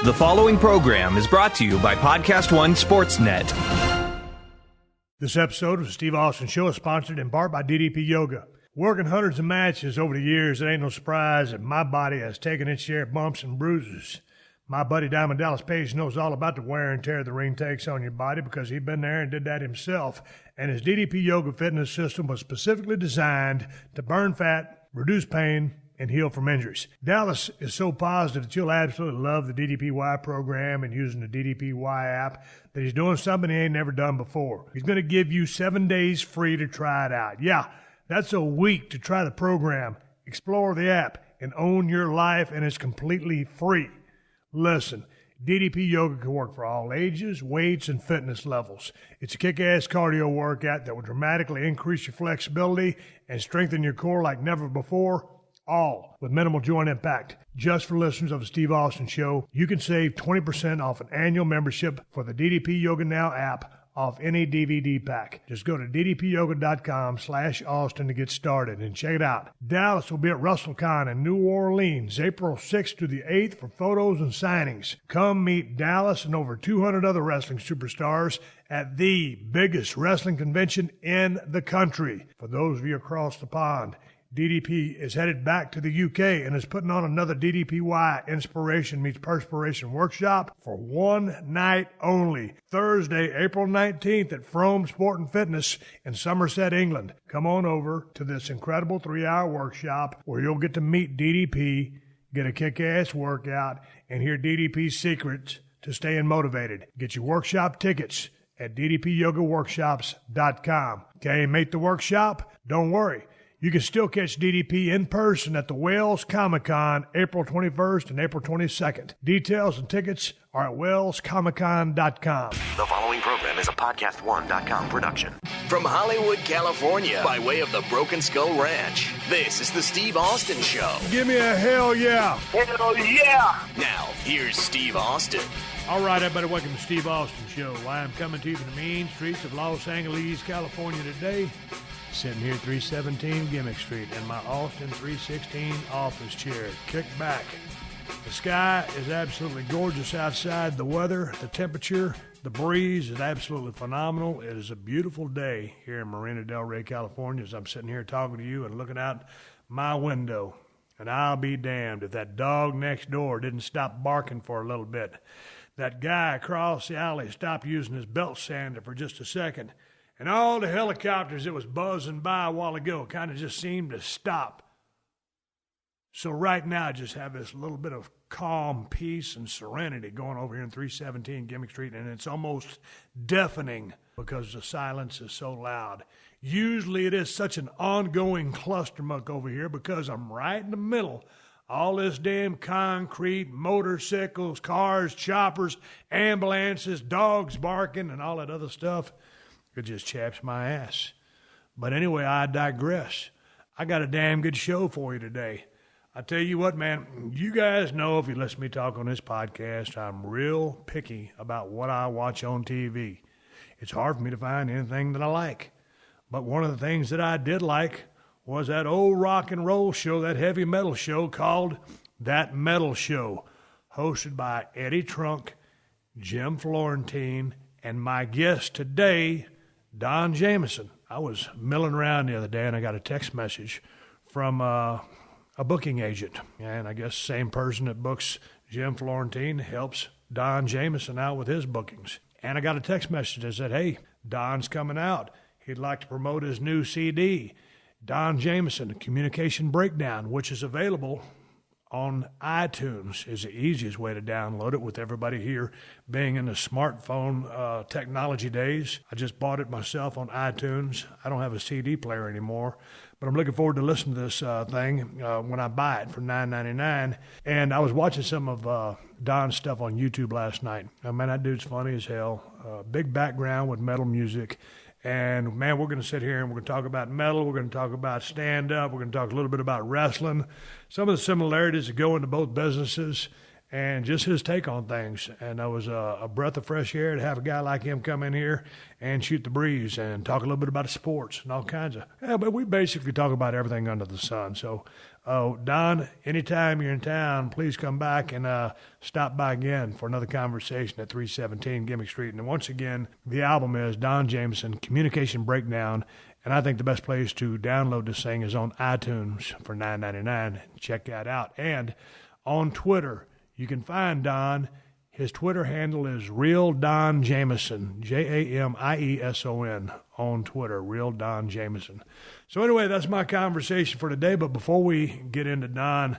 The following program is brought to you by Podcast One Sportsnet. This episode of the Steve Austin Show is sponsored in part by DDP Yoga. Working hundreds of matches over the years, it ain't no surprise that my body has taken its share of bumps and bruises. My buddy Diamond Dallas Page knows all about the wear and tear the ring takes on your body because he'd been there and did that himself. And his DDP Yoga fitness system was specifically designed to burn fat, reduce pain, and heal from injuries. Dallas is so positive that you'll absolutely love the DDPY program and using the DDPY app that he's doing something he ain't never done before. He's going to give you 7 days free to try it out. Yeah, that's a week to try the program, explore the app, and own your life, and it's completely free. Listen, DDP Yoga can work for all ages, weights, and fitness levels. It's a kick-ass cardio workout that will dramatically increase your flexibility and strengthen your core like never before, all with minimal joint impact. Just for listeners of the Steve Austin Show, you can save 20% off an annual membership for the DDP Yoga Now app off any DVD pack. Just go to ddpyoga.com/Austin to get started and check it out. Dallas will be at WrestleCon in New Orleans, April 6th to the 8th for photos and signings. Come meet Dallas and over 200 other wrestling superstars at the biggest wrestling convention in the country. For those of you across the pond, DDP is headed back to the UK and is putting on another DDPY Inspiration Meets Perspiration workshop for one night only. Thursday, April 19th at Frome Sport and Fitness in Somerset, England. Come on over to this incredible 3-hour workshop where you'll get to meet DDP, get a kick-ass workout, and hear DDP's secrets to staying motivated. Get your workshop tickets at ddpyogaworkshops.com. Can't make the workshop? Don't worry. You can still catch DDP in person at the Wales Comic-Con April 21st and April 22nd. Details and tickets are at walescomiccon.com. The following program is a PodcastOne.com production. From Hollywood, California, by way of the Broken Skull Ranch, this is the Steve Austin Show. Give me a hell yeah. Hell yeah. Now, here's Steve Austin. All right, everybody, welcome to Steve Austin Show. I am coming to you from the mean streets of Los Angeles, California today. Sitting here at 317 Gimmick Street in my Austin 316 office chair. Kick back. The sky is absolutely gorgeous outside. The weather, the temperature, the breeze is absolutely phenomenal. It is a beautiful day here in Marina Del Rey, California, as I'm sitting here talking to you and looking out my window. And I'll be damned if that dog next door didn't stop barking for a little bit. That guy across the alley stopped using his belt sander for just a second. And all the helicopters that was buzzing by a while ago kind of just seemed to stop. So right now I just have this little bit of calm, peace, and serenity going over here in 317 Gimmick Street, and it's almost deafening because the silence is so loud. Usually it is such an ongoing clustermuck over here because I'm right in the middle. All this damn concrete, motorcycles, cars, choppers, ambulances, dogs barking, and all that other stuff. It just chaps my ass. But anyway, I digress. I got a damn good show for you today. I tell you what, man, you guys know if you listen to me talk on this podcast, I'm real picky about what I watch on TV. It's hard for me to find anything that I like. But one of the things that I did like was that old rock and roll show, that heavy metal show called That Metal Show, hosted by Eddie Trunk, Jim Florentine, and my guest today, Don Jamieson. I was milling around the other day and I got a text message from a booking agent. And I guess the same person that books Jim Florentine helps Don Jamieson out with his bookings. And I got a text message that said, hey, Don's coming out. He'd like to promote his new CD, Don Jamieson, Communication Breakdown, which is available on iTunes. Is the easiest way to download it with everybody here being in the smartphone technology days. I just bought it myself on iTunes. I don't have a CD player anymore, but I'm looking forward to listening to this thing when I buy it for $9.99. And I was watching some of Don's stuff on YouTube last night. Man, that dude's funny as hell. Big background with metal music. And, man, we're going to sit here and we're going to talk about metal. We're going to talk about stand-up. We're going to talk a little bit about wrestling, some of the similarities that go into both businesses, and just his take on things. And that was a breath of fresh air to have a guy like him come in here and shoot the breeze and talk a little bit about sports and all kinds of – but we basically talk about everything under the sun. So Oh, Don, anytime you're in town, please come back and stop by again for another conversation at 317 Gimmick Street. And once again, the album is Don Jamieson, Communication Breakdown. And I think the best place to download this thing is on iTunes for $9.99. Check that out. And on Twitter, you can find Don. His Twitter handle is Real Don Jamieson, Jamieson, on Twitter, Real Don Jamieson. So anyway, that's my conversation for today. But before we get into Don,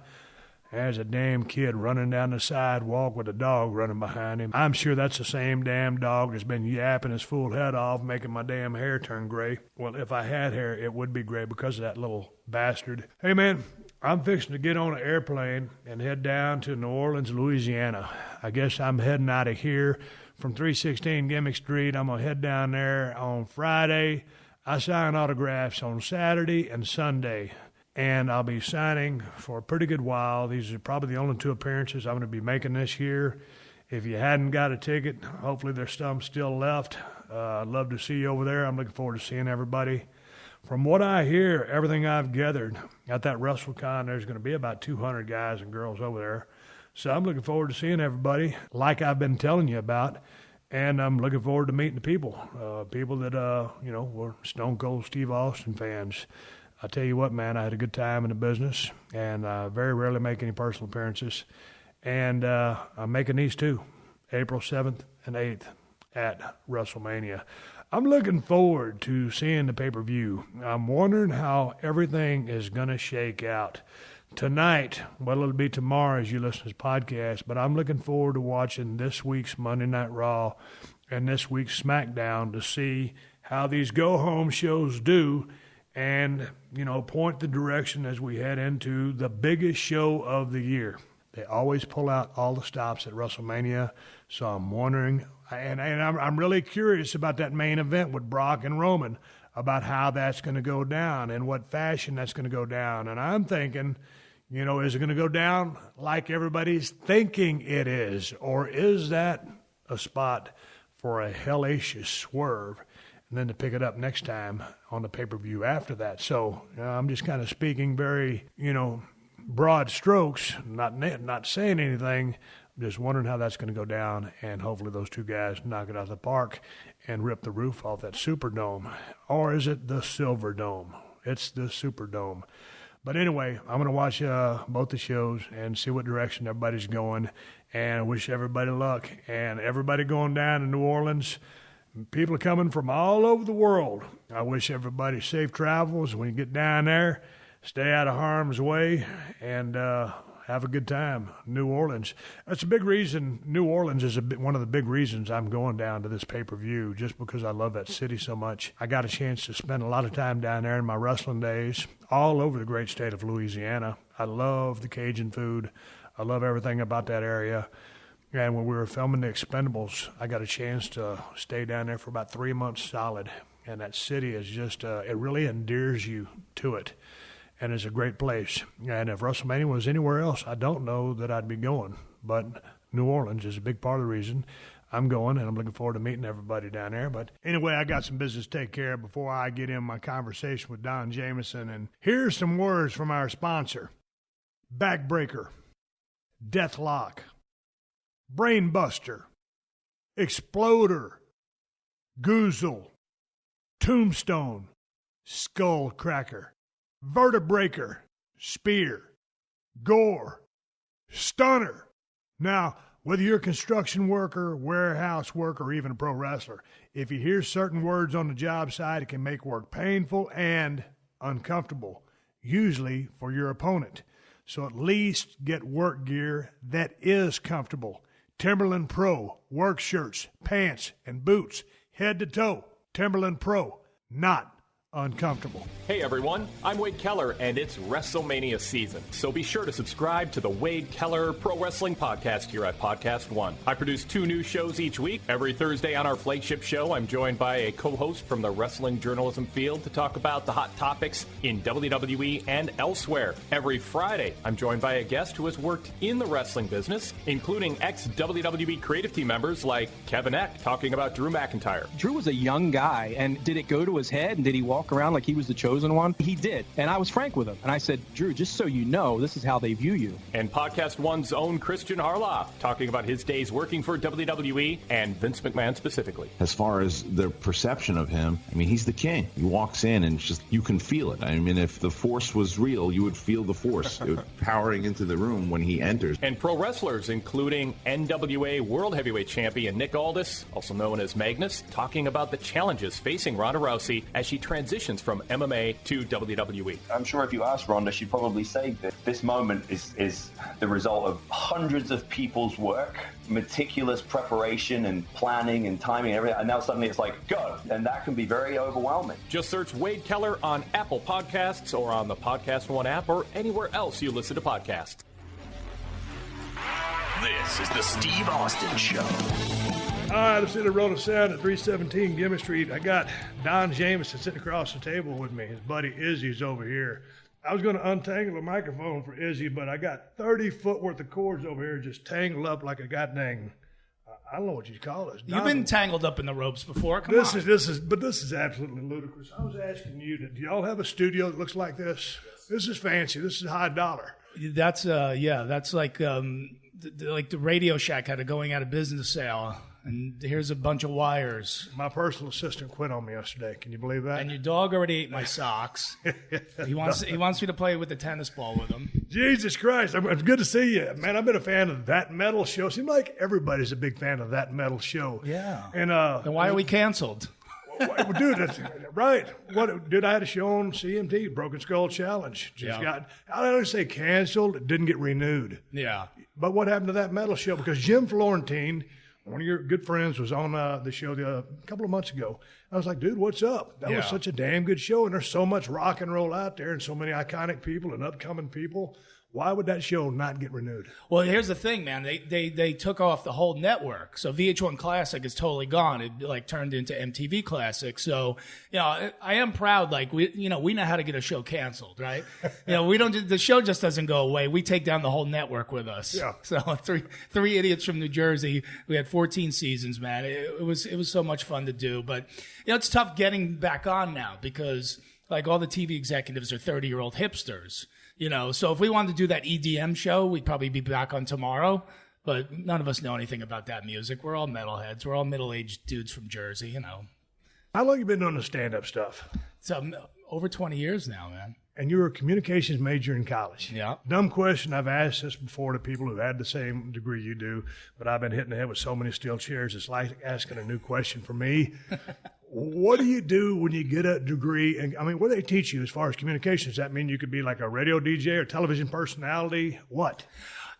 there's a damn kid running down the sidewalk with a dog running behind him. I'm sure that's the same damn dog that's been yapping his fool head off, making my damn hair turn gray. Well, if I had hair, it would be gray because of that little bastard. Hey, man, I'm fixing to get on an airplane and head down to New Orleans, Louisiana. I guess I'm heading out of here from 316 Gimmick Street. I'm going to head down there on Friday. I sign autographs on Saturday and Sunday, and I'll be signing for a pretty good while. These are probably the only two appearances I'm going to be making this year. If you hadn't got a ticket, hopefully there's some still left. I'd love to see you over there. I'm looking forward to seeing everybody. From what I hear, everything I've gathered at that WrestleCon, there's going to be about 200 guys and girls over there. So I'm looking forward to seeing everybody like I've been telling you about. And I'm looking forward to meeting the people that, were Stone Cold Steve Austin fans. I tell you what, man, I had a good time in the business, and I very rarely make any personal appearances. And I'm making these two, April 7th and 8th at WrestleMania. I'm looking forward to seeing the pay-per-view. I'm wondering how everything is going to shake out. Tonight, well, it'll be tomorrow as you listen to this podcast, but I'm looking forward to watching this week's Monday Night Raw and this week's SmackDown to see how these go-home shows do and, point the direction as we head into the biggest show of the year. They always pull out all the stops at WrestleMania, so I'm wondering, and I'm really curious about that main event with Brock and Roman, about how that's going to go down and what fashion that's going to go down. And I'm thinking, is it going to go down like everybody's thinking it is? Or is that a spot for a hellacious swerve and then to pick it up next time on the pay-per-view after that? So I'm just kind of speaking very, broad strokes, not saying anything. I'm just wondering how that's going to go down, and hopefully those two guys knock it out of the park and rip the roof off that Superdome. Or is it the Silver Dome? It's the Superdome. But anyway, I'm going to watch both the shows and see what direction everybody's going, and I wish everybody luck. And everybody going down to New Orleans, people are coming from all over the world. I wish everybody safe travels when you get down there. Stay out of harm's way and have a good time. New Orleans. That's a big reason. New Orleans is one of the big reasons I'm going down to this pay-per-view, just because I love that city so much. I got a chance to spend a lot of time down there in my wrestling days, all over the great state of Louisiana. I love the Cajun food. I love everything about that area. And when we were filming The Expendables, I got a chance to stay down there for about 3 months solid. And that city is just, it really endears you to it. And it's a great place. And if WrestleMania was anywhere else, I don't know that I'd be going. But New Orleans is a big part of the reason I'm going, and I'm looking forward to meeting everybody down there. But anyway, I got some business to take care of before I get in my conversation with Don Jamieson. And here's some words from our sponsor: Backbreaker, Deathlock, Brainbuster, Exploder, Goozle, Tombstone, Skullcracker, Vertebraker, Spear, Gore, Stunner. Now, whether you're a construction worker, warehouse worker, or even a pro wrestler, if you hear certain words on the job site, it can make work painful and uncomfortable, usually for your opponent. So at least get work gear that is comfortable. Timberland Pro, work shirts, pants, and boots, head to toe. Timberland Pro, not uncomfortable. Hey everyone, I'm Wade Keller, and it's WrestleMania season. So be sure to subscribe to the Wade Keller Pro Wrestling Podcast here at Podcast One. I produce 2 new shows each week. Every Thursday on our flagship show, I'm joined by a co-host from the wrestling journalism field to talk about the hot topics in WWE and elsewhere. Every Friday, I'm joined by a guest who has worked in the wrestling business, including ex-WWE creative team members like Kevin Eck, talking about Drew McIntyre. Drew was a young guy, and did it go to his head, and did he walk walk around like he was the chosen one? He did. And I was frank with him. And I said, Drew, just so you know, this is how they view you. And Podcast One's own Christian Harloff talking about his days working for WWE and Vince McMahon specifically. As far as the perception of him, I mean, he's the king. He walks in and it's just, you can feel it. I mean, if the Force was real, you would feel the Force powering into the room when he enters. And pro wrestlers, including NWA World Heavyweight Champion Nick Aldis, also known as Magnus, talking about the challenges facing Ronda Rousey as she transitions from MMA to WWE. I'm sure if you asked Ronda, she'd probably say that this moment is the result of hundreds of people's work, meticulous preparation and planning and timing and everything, and now suddenly it's like, go. And that can be very overwhelming. Just search Wade Keller on Apple Podcasts or on the Podcast One app or anywhere else you listen to podcasts. This is the Steve Austin Show. All right, I'm sitting at Roll of Sound at 317 Gimmick Street. I got Don Jamieson sitting across the table with me. His buddy Izzy's over here. I was going to untangle the microphone for Izzy, but I got 30 foot worth of cords over here just tangled up like a goddamn, I don't know what you call this. You've been tangled up in the ropes before. Come this on. This is absolutely ludicrous. I was asking you, do y'all have a studio that looks like this? This is fancy. This is high dollar. That's that's like the Radio Shack had a going out of business sale. And here's a bunch of wires. My personal assistant quit on me yesterday. Can you believe that? And your dog already ate my socks. He wants me to play with the tennis ball with him. Jesus Christ. It's good to see you. Man, I've been a fan of That Metal Show. Seems like everybody's a big fan of That Metal Show. Yeah. And then why are we canceled? Dude, that's right. Dude, I had a show on CMT, Broken Skull Challenge. I don't say canceled. It didn't get renewed. Yeah. But what happened to That Metal Show? Because Jim Florentine, one of your good friends, was on the show a couple of months ago. I was like, dude, what's up? That was such a damn good show, and there's so much rock and roll out there and so many iconic people and upcoming people. Why would that show not get renewed? Well, here's the thing, man. They took off the whole network. So VH1 Classic is totally gone. It turned into MTV Classic. So, I am proud. Like we know how to get a show canceled, right? The show just doesn't go away. We take down the whole network with us. Yeah. So three idiots from New Jersey. We had 14 seasons, man. It was so much fun to do, but it's tough getting back on now because like all the TV executives are 30-year-old hipsters. So if we wanted to do that EDM show, we'd probably be back on tomorrow. But none of us know anything about that music. We're all metalheads. We're all middle-aged dudes from Jersey, How long have you been doing the stand-up stuff? So over 20 years now, man. And you were a communications major in college. Yeah. Dumb question. I've asked this before to people who had the same degree you do, but I've been hitting the head with so many steel chairs. It's like asking a new question for me. What do you do when you get a degree? And what do they teach you as far as communications? Does that mean you could be like a radio DJ or television personality? What?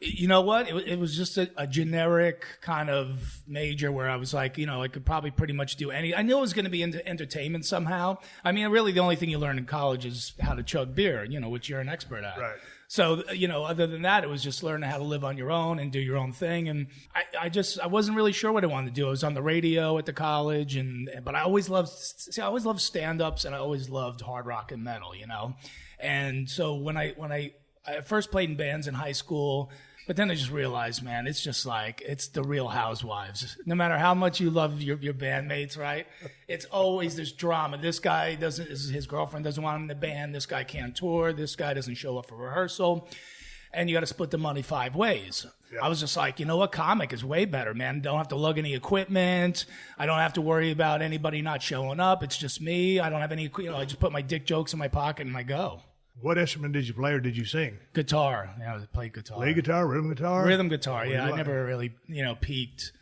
You know what? It was just a generic kind of major where I was like, I could probably pretty much do any. I knew I was going to be into entertainment somehow. Really, the only thing you learn in college is how to chug beer, which you're an expert at. Right. So, other than that, it was just learning how to live on your own and do your own thing. And I wasn't really sure what I wanted to do. I was on the radio at the college, but I always loved stand-ups and I always loved hard rock and metal, And so when I first played in bands in high school, but then I just realized, man, it's just like, it's the Real Housewives. No matter how much you love your bandmates, right? It's always this drama. This guy his girlfriend doesn't want him in the band. This guy can't tour. This guy doesn't show up for rehearsal. And you got to split the money 5 ways. Yeah. I was just like, comic is way better, man. Don't have to lug any equipment. I don't have to worry about anybody not showing up. It's just me. I don't have any, I just put my dick jokes in my pocket and I go. What instrument did you play or did you sing? Guitar. I played guitar. Lead guitar, rhythm guitar? Rhythm guitar, yeah. I never really, peaked,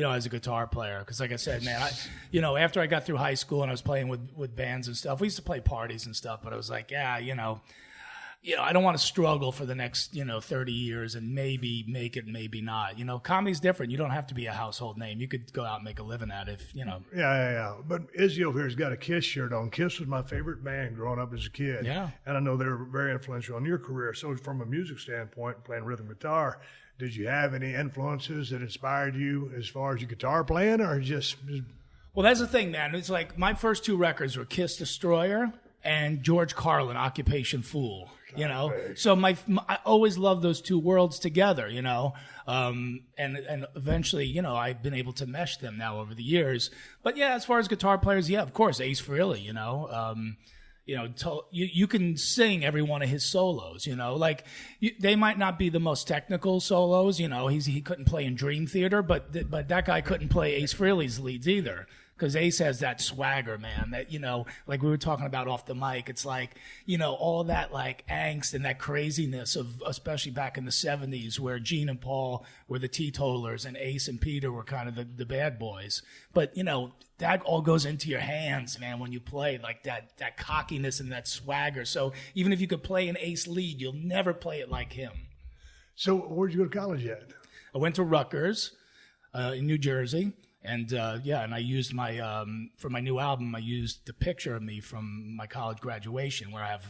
as a guitar player. Because like I said, man, after I got through high school and I was playing with bands and stuff, we used to play parties and stuff, but I was like, I don't want to struggle for the next, 30 years and maybe make it, maybe not. Comedy's different. You don't have to be a household name. You could go out and make a living at it if. Yeah. But Izzy over here's got a Kiss shirt on. Kiss was my favorite band growing up as a kid. Yeah. And I know they were very influential in your career. So from a music standpoint, playing rhythm guitar, did you have any influences that inspired you as far as your guitar playing or just? Well, that's the thing, man. It's like my first 2 records were Kiss Destroyer and George Carlin, Occupation Fool. you know. So I always loved those two worlds together, you know. And eventually, you know, I've been able to mesh them now over the years. But yeah, as far as guitar players, yeah, of course, Ace Frehley, you know. You know, you can sing every one of his solos, you know, like they might not be the most technical solos, you know, he couldn't play in Dream Theater, but that guy couldn't play Ace Frehley's leads either. Because Ace has that swagger, man, that, you know, like we were talking about off the mic. It's like, you know, all that like angst and that craziness of, especially back in the 70s where Gene and Paul were the teetotalers and Ace and Peter were kind of the bad boys. But, you know, that all goes into your hands, man, when you play, like that cockiness and that swagger. So even if you could play an Ace lead, you'll never play it like him. So where'd you go to college at? I went to Rutgers in New Jersey. And, and I used my, for my new album, I used the picture of me from my college graduation where I have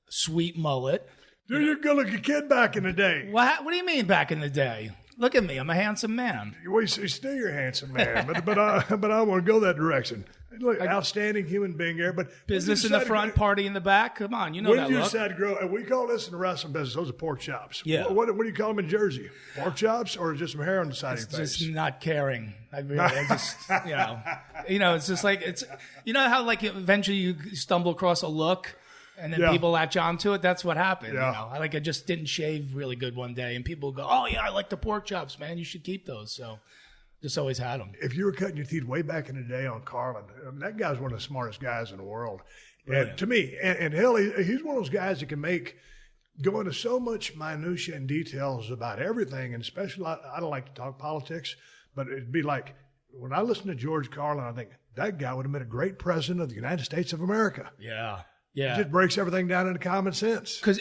a sweet mullet. Dude, you're a good-looking kid back in the day. What do you mean back in the day? Look at me. I'm a handsome man. Well, you still you're a handsome man, but I want to go that direction. Look, outstanding human being here, but business in the front, party in the back. Come on, you know when that you look. decide to grow, we call this in the wrestling business, those are pork chops. Yeah. What do you call them in Jersey? Pork chops or just some hair on the side of your face? Just not caring. I just, you know, it's just like, it's, you know how like eventually you stumble across a look and then people latch onto it? That's what happened. Yeah. You know, I just didn't shave really good one day and people go, oh yeah, I like the pork chops, man. You should keep those. So just always had them. If you were cutting your teeth way back in the day on Carlin, that guy's one of the smartest guys in the world. And to me, and hell, he's one of those guys that can go into so much minutia and details about everything. And especially, I don't like to talk politics, but it'd be like, when I listen to George Carlin, I think that guy would have been a great president of the United States of America. Yeah. Yeah. It just breaks everything down into common sense. Because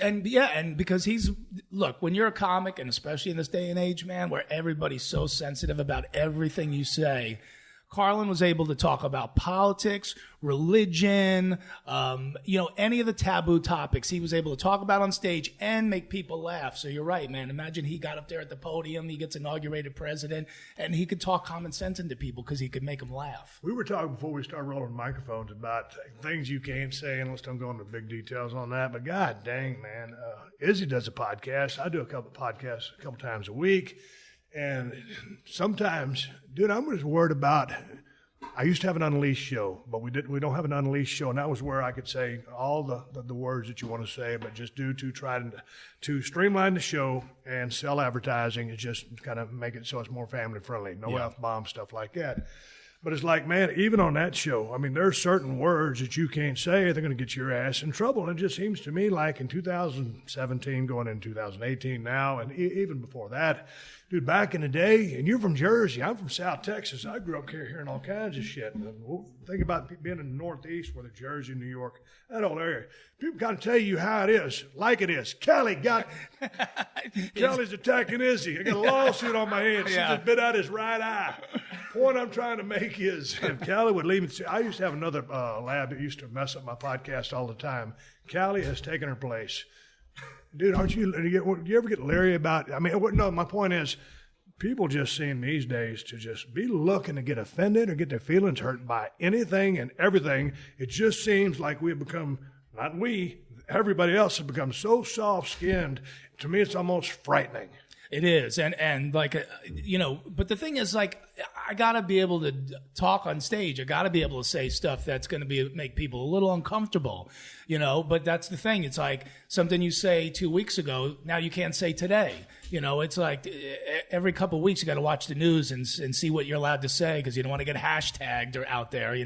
look, when you're a comic, and especially in this day and age, man, where everybody's so sensitive about everything you say, Carlin was able to talk about politics, religion, any of the taboo topics he was able to talk about on stage and make people laugh. So you're right, man. Imagine he got up there at the podium, he gets inaugurated president, and he could talk common sense into people because he could make them laugh. We were talking before we started rolling microphones about things you can't say, and let's don't go into big details on that. But God dang, man, Izzy does a podcast. I do a couple of podcasts a couple times a week. And sometimes, dude, I'm just worried about. I used to have an Unleashed show, but we don't have an Unleashed show, and that was where I could say all the words that you want to say, but just due to trying to streamline the show and sell advertising, and just kind of make it so it's more family friendly, no F-bomb stuff like that. But it's like, man, even on that show, I mean, there are certain words that you can't say. They're going to get your ass in trouble. And it just seems to me like in 2017, going into 2018 now, and even before that, dude, back in the day, and you're from Jersey, I'm from South Texas. I grew up here hearing all kinds of shit. And think about being in the Northeast, whether Jersey, New York, that whole area. People got to tell you how it is, like it is. Kelly's attacking Izzy. I got a lawsuit on my hands. She just bit out his right eye. Point I'm trying to make is, if Callie would leave me, I used to have another lab that used to mess up my podcast all the time. Callie has taken her place. Dude, do you ever get leery about, no, my point is, people just seem these days to just be looking to get offended or get their feelings hurt by anything and everything. It just seems like we have become, not we, everybody else has become so soft-skinned. To me, it's almost frightening. It is. And like, but the thing is, like, I got to be able to talk on stage. I got to be able to say stuff that's going to make people a little uncomfortable, but that's the thing. It's like something you say 2 weeks ago, now you can't say today. It's like every couple of weeks you got to watch the news and see what you're allowed to say because you don't want to get hashtagged or out there,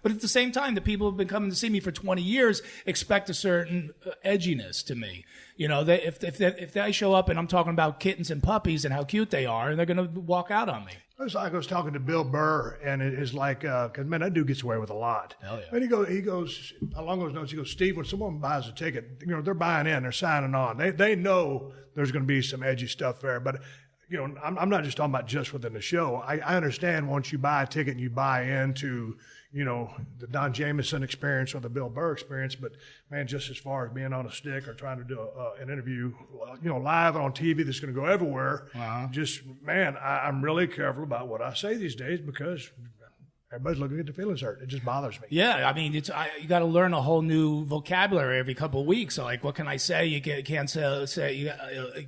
But at the same time, the people who've been coming to see me for 20 years expect a certain edginess to me. If they show up and I'm talking about kittens and puppies and how cute they are, and they're going to walk out on me. I was talking to Bill Burr, and it is like, because, man, that dude gets away with a lot. Hell yeah. And he goes, along those notes, he goes, Steve, when someone buys a ticket, they're buying in, they're signing on. They know there's going to be some edgy stuff there. But, I'm not just talking about just within the show. I understand once you buy a ticket and you buy into, the Don Jamieson experience or the Bill Burr experience, but, man, just as far as being on a stick or trying to do an interview, live on TV that's going to go everywhere, just, man, I'm really careful about what I say these days because Everybody's looking at the feelings hurt. It just bothers me. Yeah, I mean, you got to learn a whole new vocabulary every couple of weeks. So, like, what can I say? You can't say you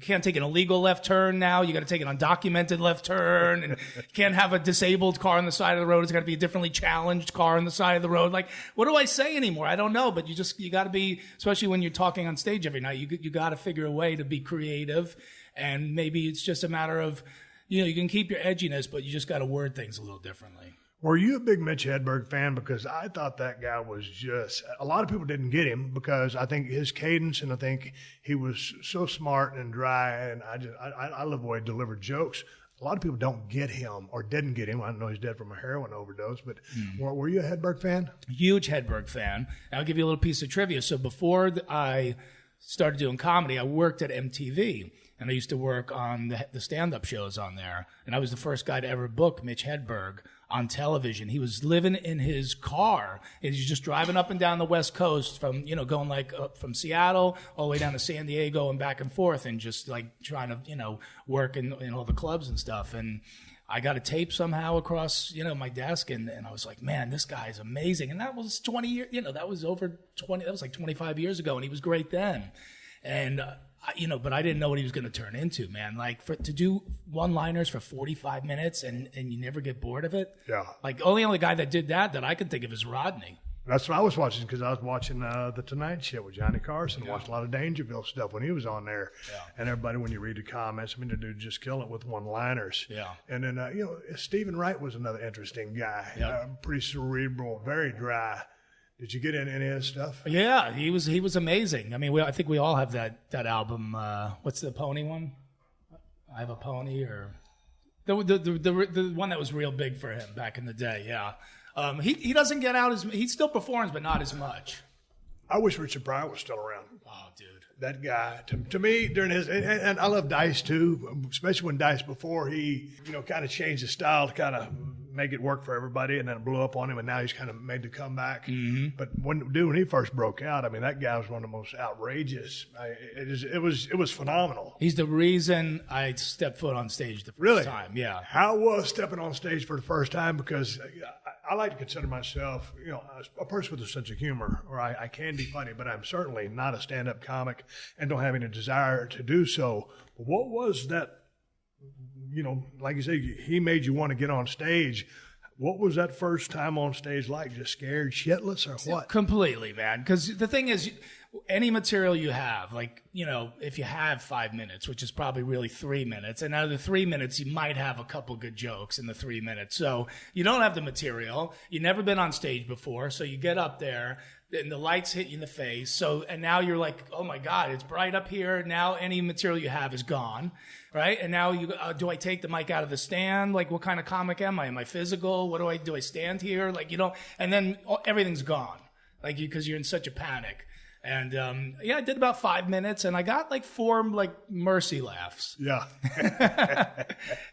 can't take an illegal left turn now. You got to take an undocumented left turn, and you can't have a disabled car on the side of the road. It's got to be a differently challenged car on the side of the road. Like, what do I say anymore? I don't know. But you got to be, especially when you're talking on stage every night. You got to figure a way to be creative, and maybe it's just a matter of, you can keep your edginess, but you just got to word things a little differently. Were you a big Mitch Hedberg fan? Because I thought that guy was just – a lot of people didn't get him because I think his cadence, and I think he was so smart and dry, and I love the way he delivered jokes. A lot of people don't get him or didn't get him. I know he's dead from a heroin overdose, but were you a Hedberg fan? Huge Hedberg fan. I'll give you a little piece of trivia. So before I started doing comedy, I worked at MTV. And I used to work on the stand-up shows on there. And I was the first guy to ever book Mitch Hedberg on television. He was living in his car. And he's just driving up and down the West Coast from, going like up from Seattle all the way down to San Diego and back and forth, and just like trying to, work in all the clubs and stuff. And I got a tape somehow across, my desk, and I was like, man, this guy is amazing. And that was 20 years, that was like 25 years ago, and he was great then. And but I didn't know what he was going to turn into, man. Like, to do one-liners for 45 minutes and you never get bored of it. Yeah. Like, only guy that did that I can think of is Rodney. That's what I was watching, because I was watching The Tonight Show with Johnny Carson. Yeah. Watched a lot of Dangerville stuff when he was on there. Yeah. And everybody, when you read the comments, the dude just killing it with one-liners. Yeah. And then, Stephen Wright was another interesting guy. Yep. Pretty cerebral, very dry. Did you get in any of his stuff? Yeah, he was amazing. I mean, I think we all have that album. What's the pony one? I Have a Pony, or the one that was real big for him back in the day. Yeah, he doesn't get out he still performs, but not as much. I wish Richard Pryor was still around. Oh, dude. That guy, to me, during his, and I love Dice too, especially when Dice, before he, kind of changed his style to kind of make it work for everybody, and then it blew up on him, and now he's kind of made the comeback. Mm-hmm. But when he first broke out, I mean, that guy was one of the most outrageous. It was phenomenal. He's the reason I stepped foot on stage the first time. Yeah. How was stepping on stage for the first time? Because I like to consider myself, a person with a sense of humor, or I can be funny, but I'm certainly not a stand-up comic and don't have any desire to do so. But what was that, like you say, he made you want to get on stage. What was that first time on stage like? Just scared shitless, or what? Completely, man. Because the thing is, any material you have, like, if you have 5 minutes, which is probably really 3 minutes, and out of the 3 minutes, you might have a couple good jokes in the 3 minutes. So you don't have the material. You've never been on stage before. So you get up there, and the lights hit you in the face. And now you're like, oh my God, it's bright up here. Now any material you have is gone, right? And now do I take the mic out of the stand? Like, what kind of comic am I? Am I physical? What do I stand here? Like, and then everything's gone, like, because you're in such a panic. And I did about 5 minutes, and I got like 4 mercy laughs. Yeah.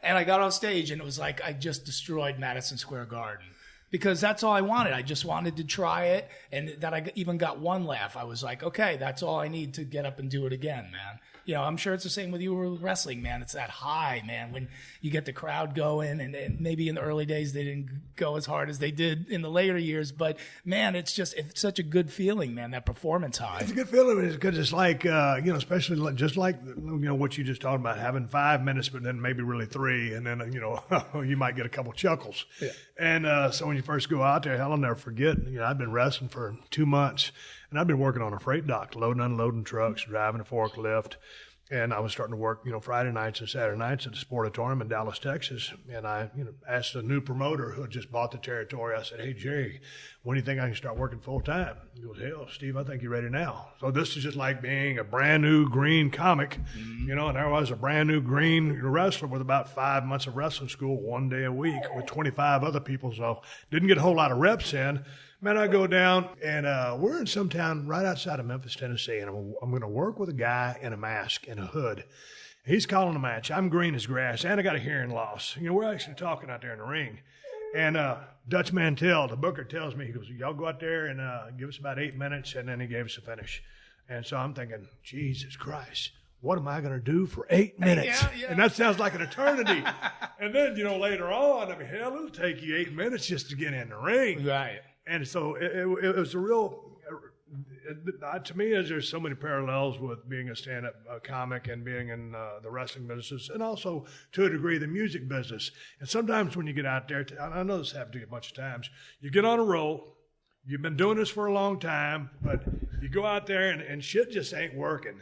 And I got on stage, and it was like I just destroyed Madison Square Garden. Because that's all I wanted. I just wanted to try it, and that I even got 1 laugh. I was like, okay, that's all I need to get up and do it again, man. I'm sure it's the same with you with wrestling, man. It's that high, man, when you get the crowd going, and maybe in the early days they didn't go as hard as they did in the later years. But, man, it's such a good feeling, man, that performance high. It's a good feeling because it's like, especially just like, what you just talked about, having 5 minutes, but then maybe really 3, and then, you might get a couple chuckles. Yeah. And so when you first go out there, I'll never forget, I've been wrestling for 2 months. And I've been working on a freight dock, loading and unloading trucks, driving a forklift. And I was starting to work, Friday nights and Saturday nights at the Sportatorium in Dallas, Texas. And I, asked a new promoter who had just bought the territory. I said, hey, Jerry, when do you think I can start working full time? He goes, hell, Steve, I think you're ready now. So this is just like being a brand new green comic, and there was a brand new green wrestler with about 5 months of wrestling school, 1 day a week with 25 other people. So didn't get a whole lot of reps in. Man, I go down, and we're in some town right outside of Memphis, Tennessee, and I'm going to work with a guy in a mask and a hood. He's calling a match. I'm green as grass, and I got a hearing loss. We're actually talking out there in the ring. And Dutch Mantell, the booker, tells me, he goes, y'all go out there and give us about 8 minutes, and then he gave us a finish. And so I'm thinking, Jesus Christ, what am I going to do for 8 minutes? Yeah. And that sounds like an eternity. And then, later on, I mean, hell, it'll take you 8 minutes just to get in the ring. Right. And so it was a real, to me, there's so many parallels with being a stand-up comic and being in the wrestling business, and also, to a degree, the music business. And sometimes when you get out there, I know this happened to you a bunch of times, you get on a roll, you've been doing this for a long time, but you go out there and shit just ain't working.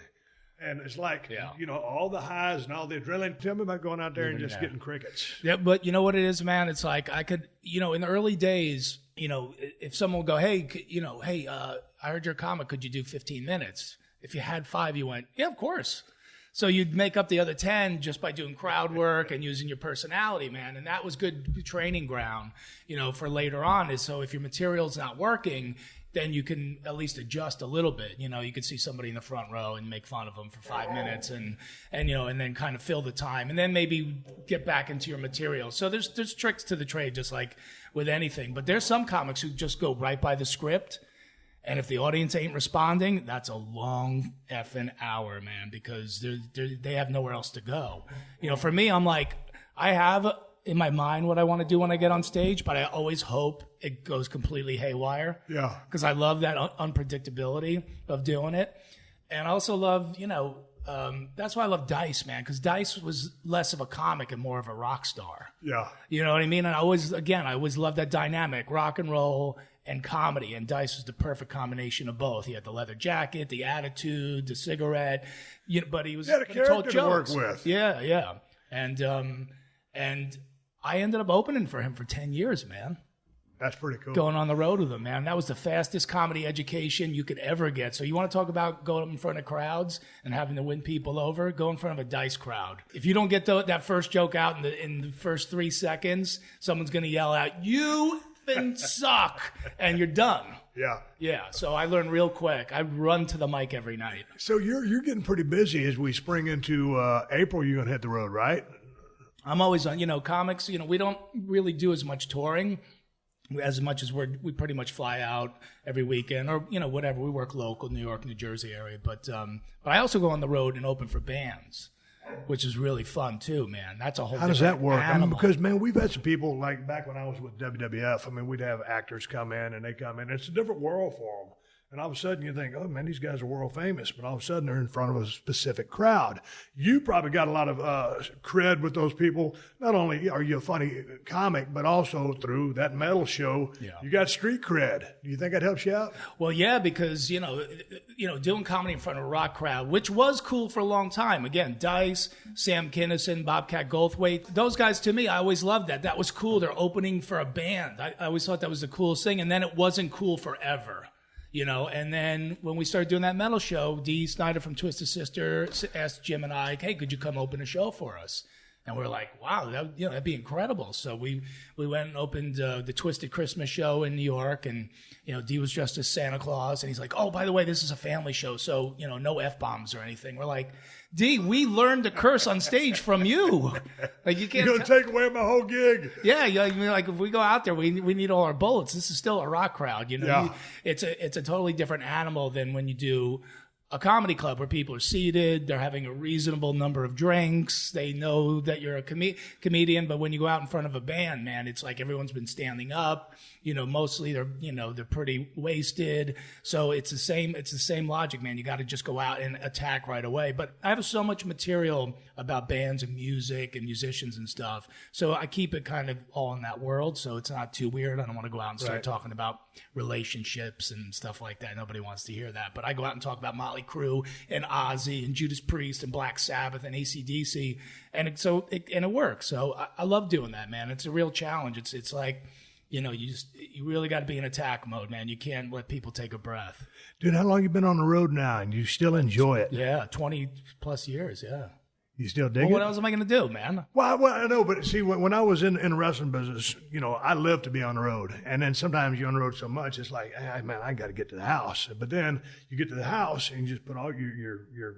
And it's like, all the highs and all the adrenaline. Tell me about going out there and just getting crickets. Yeah, but you know what it is, man? It's like I could, in the early days, if someone would go, hey, I heard your comic. Could you do 15 minutes? If you had 5, you went, yeah, of course. So you'd make up the other 10 just by doing crowd work and using your personality, man. And that was good training ground, for later on. Is so if your material's not working, then you can at least adjust a little bit. You could see somebody in the front row and make fun of them for 5 minutes and then kind of fill the time and then maybe get back into your material. So there's tricks to the trade, just like with anything. But there's some comics who just go right by the script. And if the audience ain't responding, that's a long effing hour, man, because they have nowhere else to go. For me, I'm like, I have in my mind what I want to do when I get on stage, but I always hope it goes completely haywire. Yeah. Because I love that unpredictability of doing it. And I also love, that's why I love Dice, man, because Dice was less of a comic and more of a rock star. Yeah. You know what I mean? And I always loved that dynamic, rock and roll and comedy. And Dice was the perfect combination of both. He had the leather jacket, the attitude, the cigarette, but he was he had a character to work with. Yeah. And I ended up opening for him for 10 years, man. That's pretty cool. Going on the road with him, man. That was the fastest comedy education you could ever get. So you want to talk about going up in front of crowds and having to win people over? Go in front of a Dice crowd. If you don't get that first joke out in the first 3 seconds, someone's going to yell out, "You f***ing suck," and you're done. Yeah. Yeah. So I learned real quick. I run to the mic every night. So you're getting pretty busy as we spring into April. You're going to hit the road, right? I'm always on. Comics. We don't really do as much touring. As much as we pretty much fly out every weekend or, whatever. We work local, New York, New Jersey area. But I also go on the road and open for bands, which is really fun too, man. That's a whole How does that work? Because, man, we've had some people, like back when I was with WWF, we'd have actors come in and they come in. It's a different world for them. And all of a sudden you think, oh, man, these guys are world famous. But all of a sudden they're in front of a specific crowd. You probably got a lot of cred with those people. Not only are you a funny comic, but also through that metal show, you got street cred. Do you think that helps you out? Well, yeah, because, doing comedy in front of a rock crowd, which was cool for a long time. Again, Dice, Sam Kinison, Bobcat Goldthwait. Those guys, to me, I always loved that. That was cool. They're opening for a band. I always thought that was the coolest thing. And then it wasn't cool forever. And then when we started doing that metal show, Dee Snider from Twisted Sister asked Jim and I, hey, could you come open a show for us? And we're like, wow, that'd be incredible. So we went and opened the Twisted Christmas show in New York, and Dee was dressed as Santa Claus, and he's like, oh, by the way, this is a family show, so no F-bombs or anything. We're like, Dee, we learned to curse on stage from you. Like you can't. You're gonna take away my whole gig. Yeah, like if we go out there, we need all our bullets. This is still a rock crowd, Yeah. It's a totally different animal than when you do a comedy club where people are seated, they're having a reasonable number of drinks, they know that you're a comedian, but when you go out in front of a band, man, it's like everyone's been standing up, mostly they're pretty wasted. So it's the same logic, man. You got to just go out and attack right away. But I have so much material about bands and music and musicians and stuff. So I keep it kind of all in that world. So it's not too weird. I don't want to go out and start talking about relationships and stuff like that. Nobody wants to hear that. But I go out and talk about Motley Crue and Ozzy and Judas Priest and Black Sabbath and AC/DC. And it works. So I love doing that, man. It's a real challenge. It's like, you really got to be in attack mode, man. You can't let people take a breath. Dude, how long you been on the road now, and you still enjoy it? Yeah, 20 plus years, yeah. You still dig it? What else am I going to do, man? Well, I know, but see, when I was in the wrestling business, I lived to be on the road. And then sometimes you're on the road so much, it's like, hey, man, I got to get to the house. But then you get to the house and you just put all your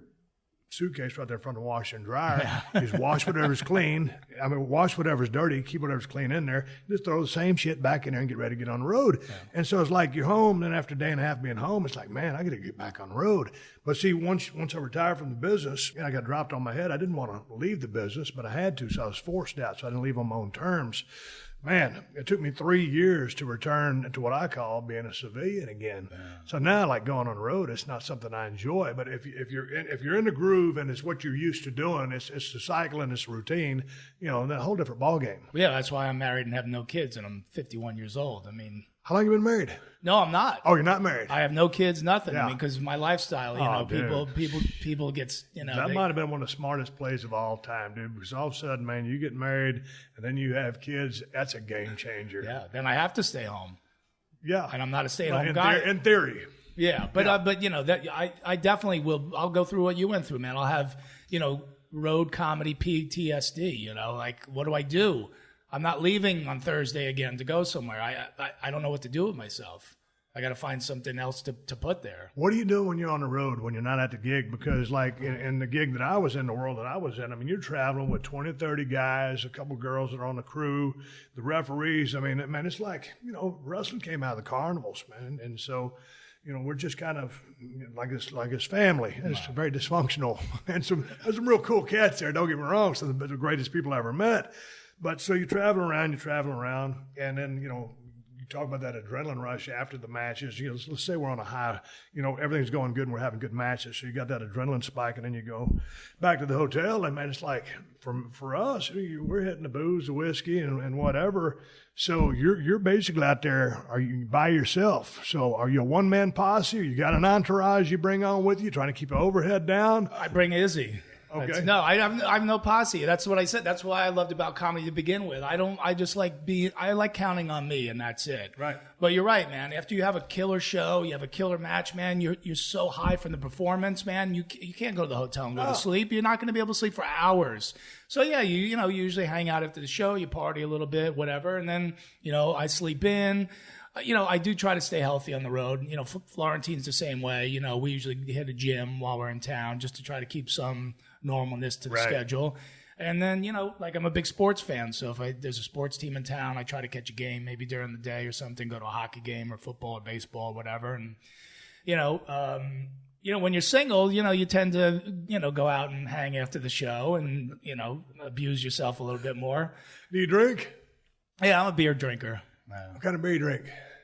suitcase right there in front of the washer and dryer. Just wash whatever's clean. I mean, wash whatever's dirty, keep whatever's clean in there. Just throw the same shit back in there and get ready to get on the road. Yeah. And so it's like you're home, then after a day and a half being home, it's like, man, I got to get back on the road. But see, once I retired from the business, I got dropped on my head. I didn't want to leave the business, but I had to, so I was forced out, so I didn't leave on my own terms. Man, it took me 3 years to return to what I call being a civilian again. Yeah. So now, like going on the road, it's not something I enjoy. But if you're in the groove and it's what you're used to doing, it's the cycle and it's routine, then a whole different ballgame. Yeah, that's why I'm married and have no kids, and I'm 51 years old. I mean, how long have you been married? No, I'm not. Oh, you're not married? I have no kids, nothing. Yeah. I mean, because of my lifestyle, people gets, That might have been one of the smartest plays of all time, dude, because all of a sudden, man, you get married and then you have kids. That's a game changer. Yeah, then I have to stay home. Yeah. And I'm not a stay-at-home guy. In theory. Yeah, but I definitely will. I'll go through what you went through, man. I'll have, road comedy PTSD, like, what do I do? I'm not leaving on Thursday again to go somewhere. I don't know what to do with myself. I got to find something else to put there. What do you do when you're on the road, when you're not at the gig? Because like in the gig that I was in, the world that I was in, I mean, you're traveling with 20, 30 guys, a couple girls that are on the crew, the referees. I mean, man, it's like, wrestling came out of the carnivals, man. And so, we're just kind of like this family. It's very dysfunctional. And there's some real cool cats there, don't get me wrong, some of the greatest people I ever met. But so you're traveling around, and then, you talk about that adrenaline rush after the matches. Let's say we're on a high, everything's going good and we're having good matches. So you got that adrenaline spike, and then you go back to the hotel, and man, it's like for us, we're hitting the booze, the whiskey, and whatever. So you're basically out there. Are you by yourself? So are you a one-man posse? Or you got an entourage you bring on with you, trying to keep the overhead down? I bring Izzy. Okay. No, I have no posse. That's what I said. That's what I loved about comedy to begin with. I like counting on me, and that's it. Right. But you're right, man. After you have a killer show, you have a killer match, man, you're so high from the performance, man. You can't go to the hotel and go to sleep. You're not going to be able to sleep for hours. So yeah, you usually hang out after the show, you party a little bit, whatever, and then, I sleep in. I do try to stay healthy on the road. Florentine's the same way. We usually hit a gym while we're in town just to try to keep some normalness to the schedule. And then, like I'm a big sports fan. So if there's a sports team in town, I try to catch a game maybe during the day or something, go to a hockey game or football or baseball or whatever. And, when you're single, you tend to, go out and hang after the show and, abuse yourself a little bit more. Do you drink? Yeah, I'm a beer drinker. What kind of beer you drink?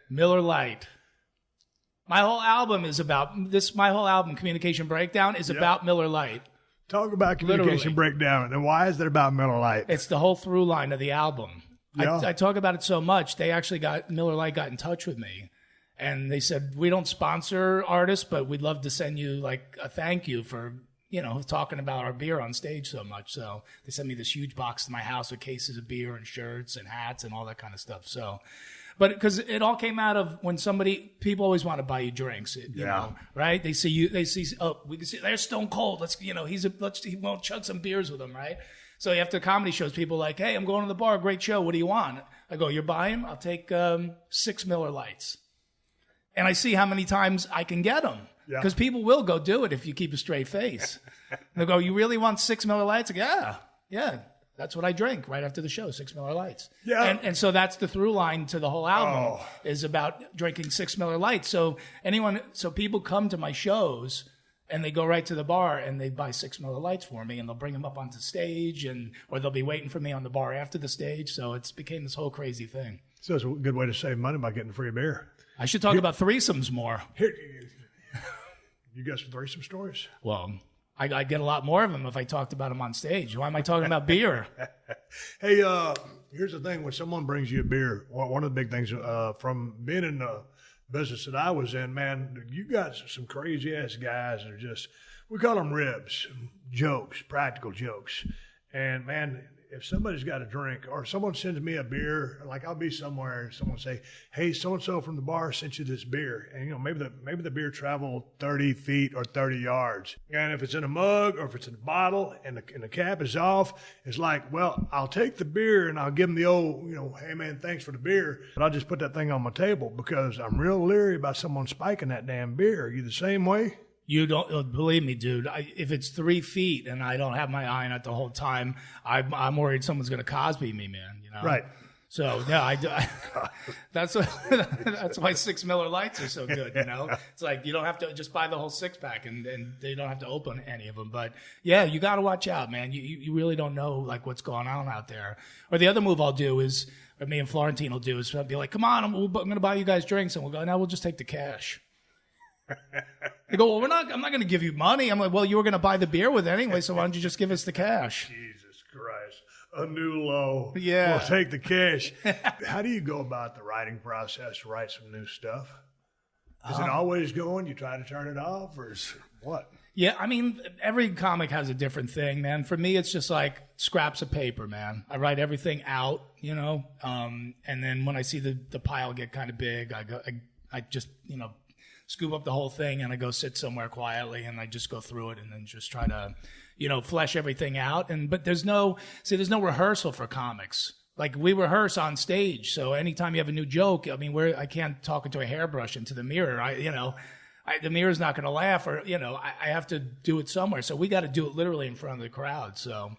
Miller Lite. My whole album is about this. My whole album, Communication Breakdown, is about Miller Lite. Talk about Communication Breakdown, and why is it about Miller Lite? It's the whole through line of the album. Yeah. I talk about it so much. They actually Miller Lite got in touch with me, and they said, we don't sponsor artists, but we'd love to send you like a thank you for talking about our beer on stage so much. So they sent me this huge box to my house with cases of beer and shirts and hats and all that kind of stuff. So. But because it all came out of when people always want to buy you drinks, you know, right? They see, we can see, there's Stone Cold. He won't chug some beers with him, right? So after comedy shows, people are like, hey, I'm going to the bar, great show, what do you want? I go, you're buying? I'll take 6 Miller Lights. And I see how many times I can get them. Because people will go do it if you keep a straight face. They'll go, you really want 6 Miller Lights? I go, yeah. That's what I drink right after the show, 6 Miller Lights. Yeah. And so that's the through line to the whole album is about drinking 6 Miller Lights. So people come to my shows and they go right to the bar and they buy 6 Miller Lights for me and they'll bring them up onto stage or they'll be waiting for me on the bar after the stage. So it's became this whole crazy thing. So it's a good way to save money by getting free beer. I should talk about threesomes more. Here, you got some threesome stories? Well, I'd get a lot more of them if I talked about them on stage. Why am I talking about beer? Hey, here's the thing. When someone brings you a beer, one of the big things from being in the business that I was in, man, you got some crazy-ass guys that are just, we call them ribs, jokes, practical jokes. And, man, if somebody's got a drink or someone sends me a beer, like I'll be somewhere and someone say, hey, so-and-so from the bar sent you this beer. And, maybe the beer traveled 30 feet or 30 yards. And if it's in a mug or if it's in a bottle and the cap is off, it's like, well, I'll take the beer and I'll give them the old, hey, man, thanks for the beer. But I'll just put that thing on my table because I'm real leery about someone spiking that damn beer. Are you the same way? You don't believe me, dude. If it's 3 feet and I don't have my eye on it the whole time, I'm worried someone's going to Cosby me, man. You know? Right. So yeah, that's why 6 Miller Lights are so good. You know, it's like you don't have to just buy the whole 6-pack and they don't have to open any of them. But yeah, you got to watch out, man. You really don't know like what's going on out there. Or the other move I'll do is, or me and Florentine will do is I'll be like, come on, I'm going to buy you guys drinks, and we'll go. Now we'll just take the cash. They go, well, I'm not going to give you money. I'm like, well, you were going to buy the beer with it anyway, so why don't you just give us the cash? Jesus Christ. A new low. Yeah. We'll take the cash. How do you go about the writing process to write some new stuff? Is it always going? You try to turn it off, or is what? Yeah, I mean, every comic has a different thing, man. For me, it's just like scraps of paper, man. I write everything out, you know, and then when I see the pile get kind of big, I just, you know, scoop up the whole thing and I go sit somewhere quietly and I just go through it and then just try to, you know, flesh everything out. But there's no rehearsal for comics. Like we rehearse on stage. So anytime you have a new joke, I mean, I can't talk into a hairbrush into the mirror. The mirror's not going to laugh, or, you know, I have to do it somewhere. So we got to do it literally in front of the crowd. So.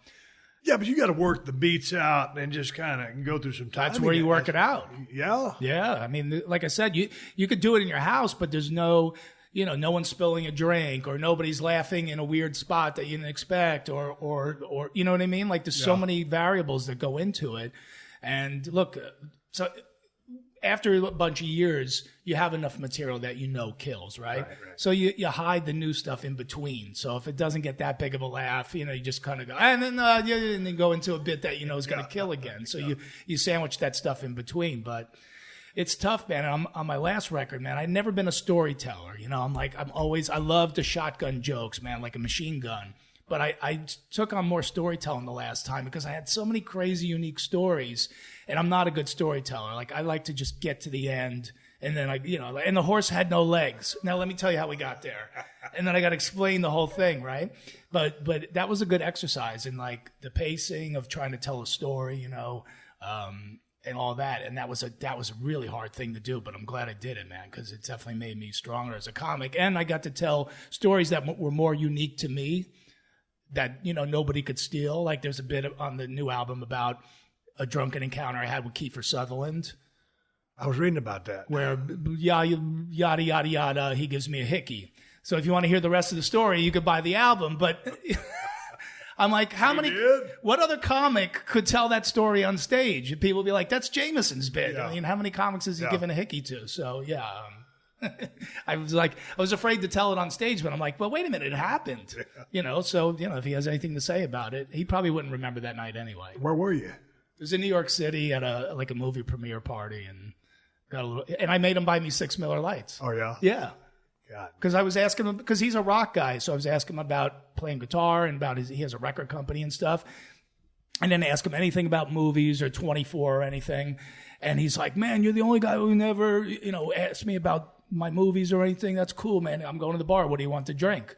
Yeah, but you got to work the beats out and just kind of go through some time. That's where you work it out. Yeah. Yeah. I mean, like I said, you could do it in your house, but there's no one's spilling a drink or nobody's laughing in a weird spot that you didn't expect or you know what I mean? Like there's so many variables that go into it. And look, so after a bunch of years, you have enough material that you know kills, right? So you hide the new stuff in between. So if it doesn't get that big of a laugh, you know, you just kind of go, and then go into a bit that you know is going to kill again. So you sandwich that stuff in between. But it's tough, man. On my last record, man, I'd never been a storyteller. You know, I love the shotgun jokes, man, like a machine gun. But I took on more storytelling the last time because I had so many crazy, unique stories, and I'm not a good storyteller. Like I like to just get to the end, and then and the horse had no legs. Now let me tell you how we got there, and then I got to explain the whole thing, right? But that was a good exercise in like the pacing of trying to tell a story, you know, and all that. And that was a really hard thing to do, but I'm glad I did it, man, because it definitely made me stronger as a comic, and I got to tell stories that were more unique to me, that, you know, nobody could steal. Like there's a bit on the new album about a drunken encounter I had with Kiefer Sutherland. I was reading about that. Where yada, yada, yada, he gives me a hickey. So if you want to hear the rest of the story, you could buy the album. But I'm like, what other comic could tell that story on stage? And people would be like, that's Jamieson's bit. Yeah. I mean, how many comics has he given a hickey to? So yeah, I was afraid to tell it on stage, but I'm like, well, wait a minute, it happened. You know, so, you know, if he has anything to say about it, he probably wouldn't remember that night anyway. Where were you? It was in New York City at a movie premiere party, and I made him buy me 6 Miller Lights. Oh, yeah? Yeah. Because I was asking him, because he's a rock guy, so I was asking him about playing guitar and about he has a record company and stuff. And then ask him anything about movies or 24 or anything. And he's like, man, you're the only guy who never, you know, asked me about my movies or anything. That's cool, man. I'm going to the bar. What do you want to drink?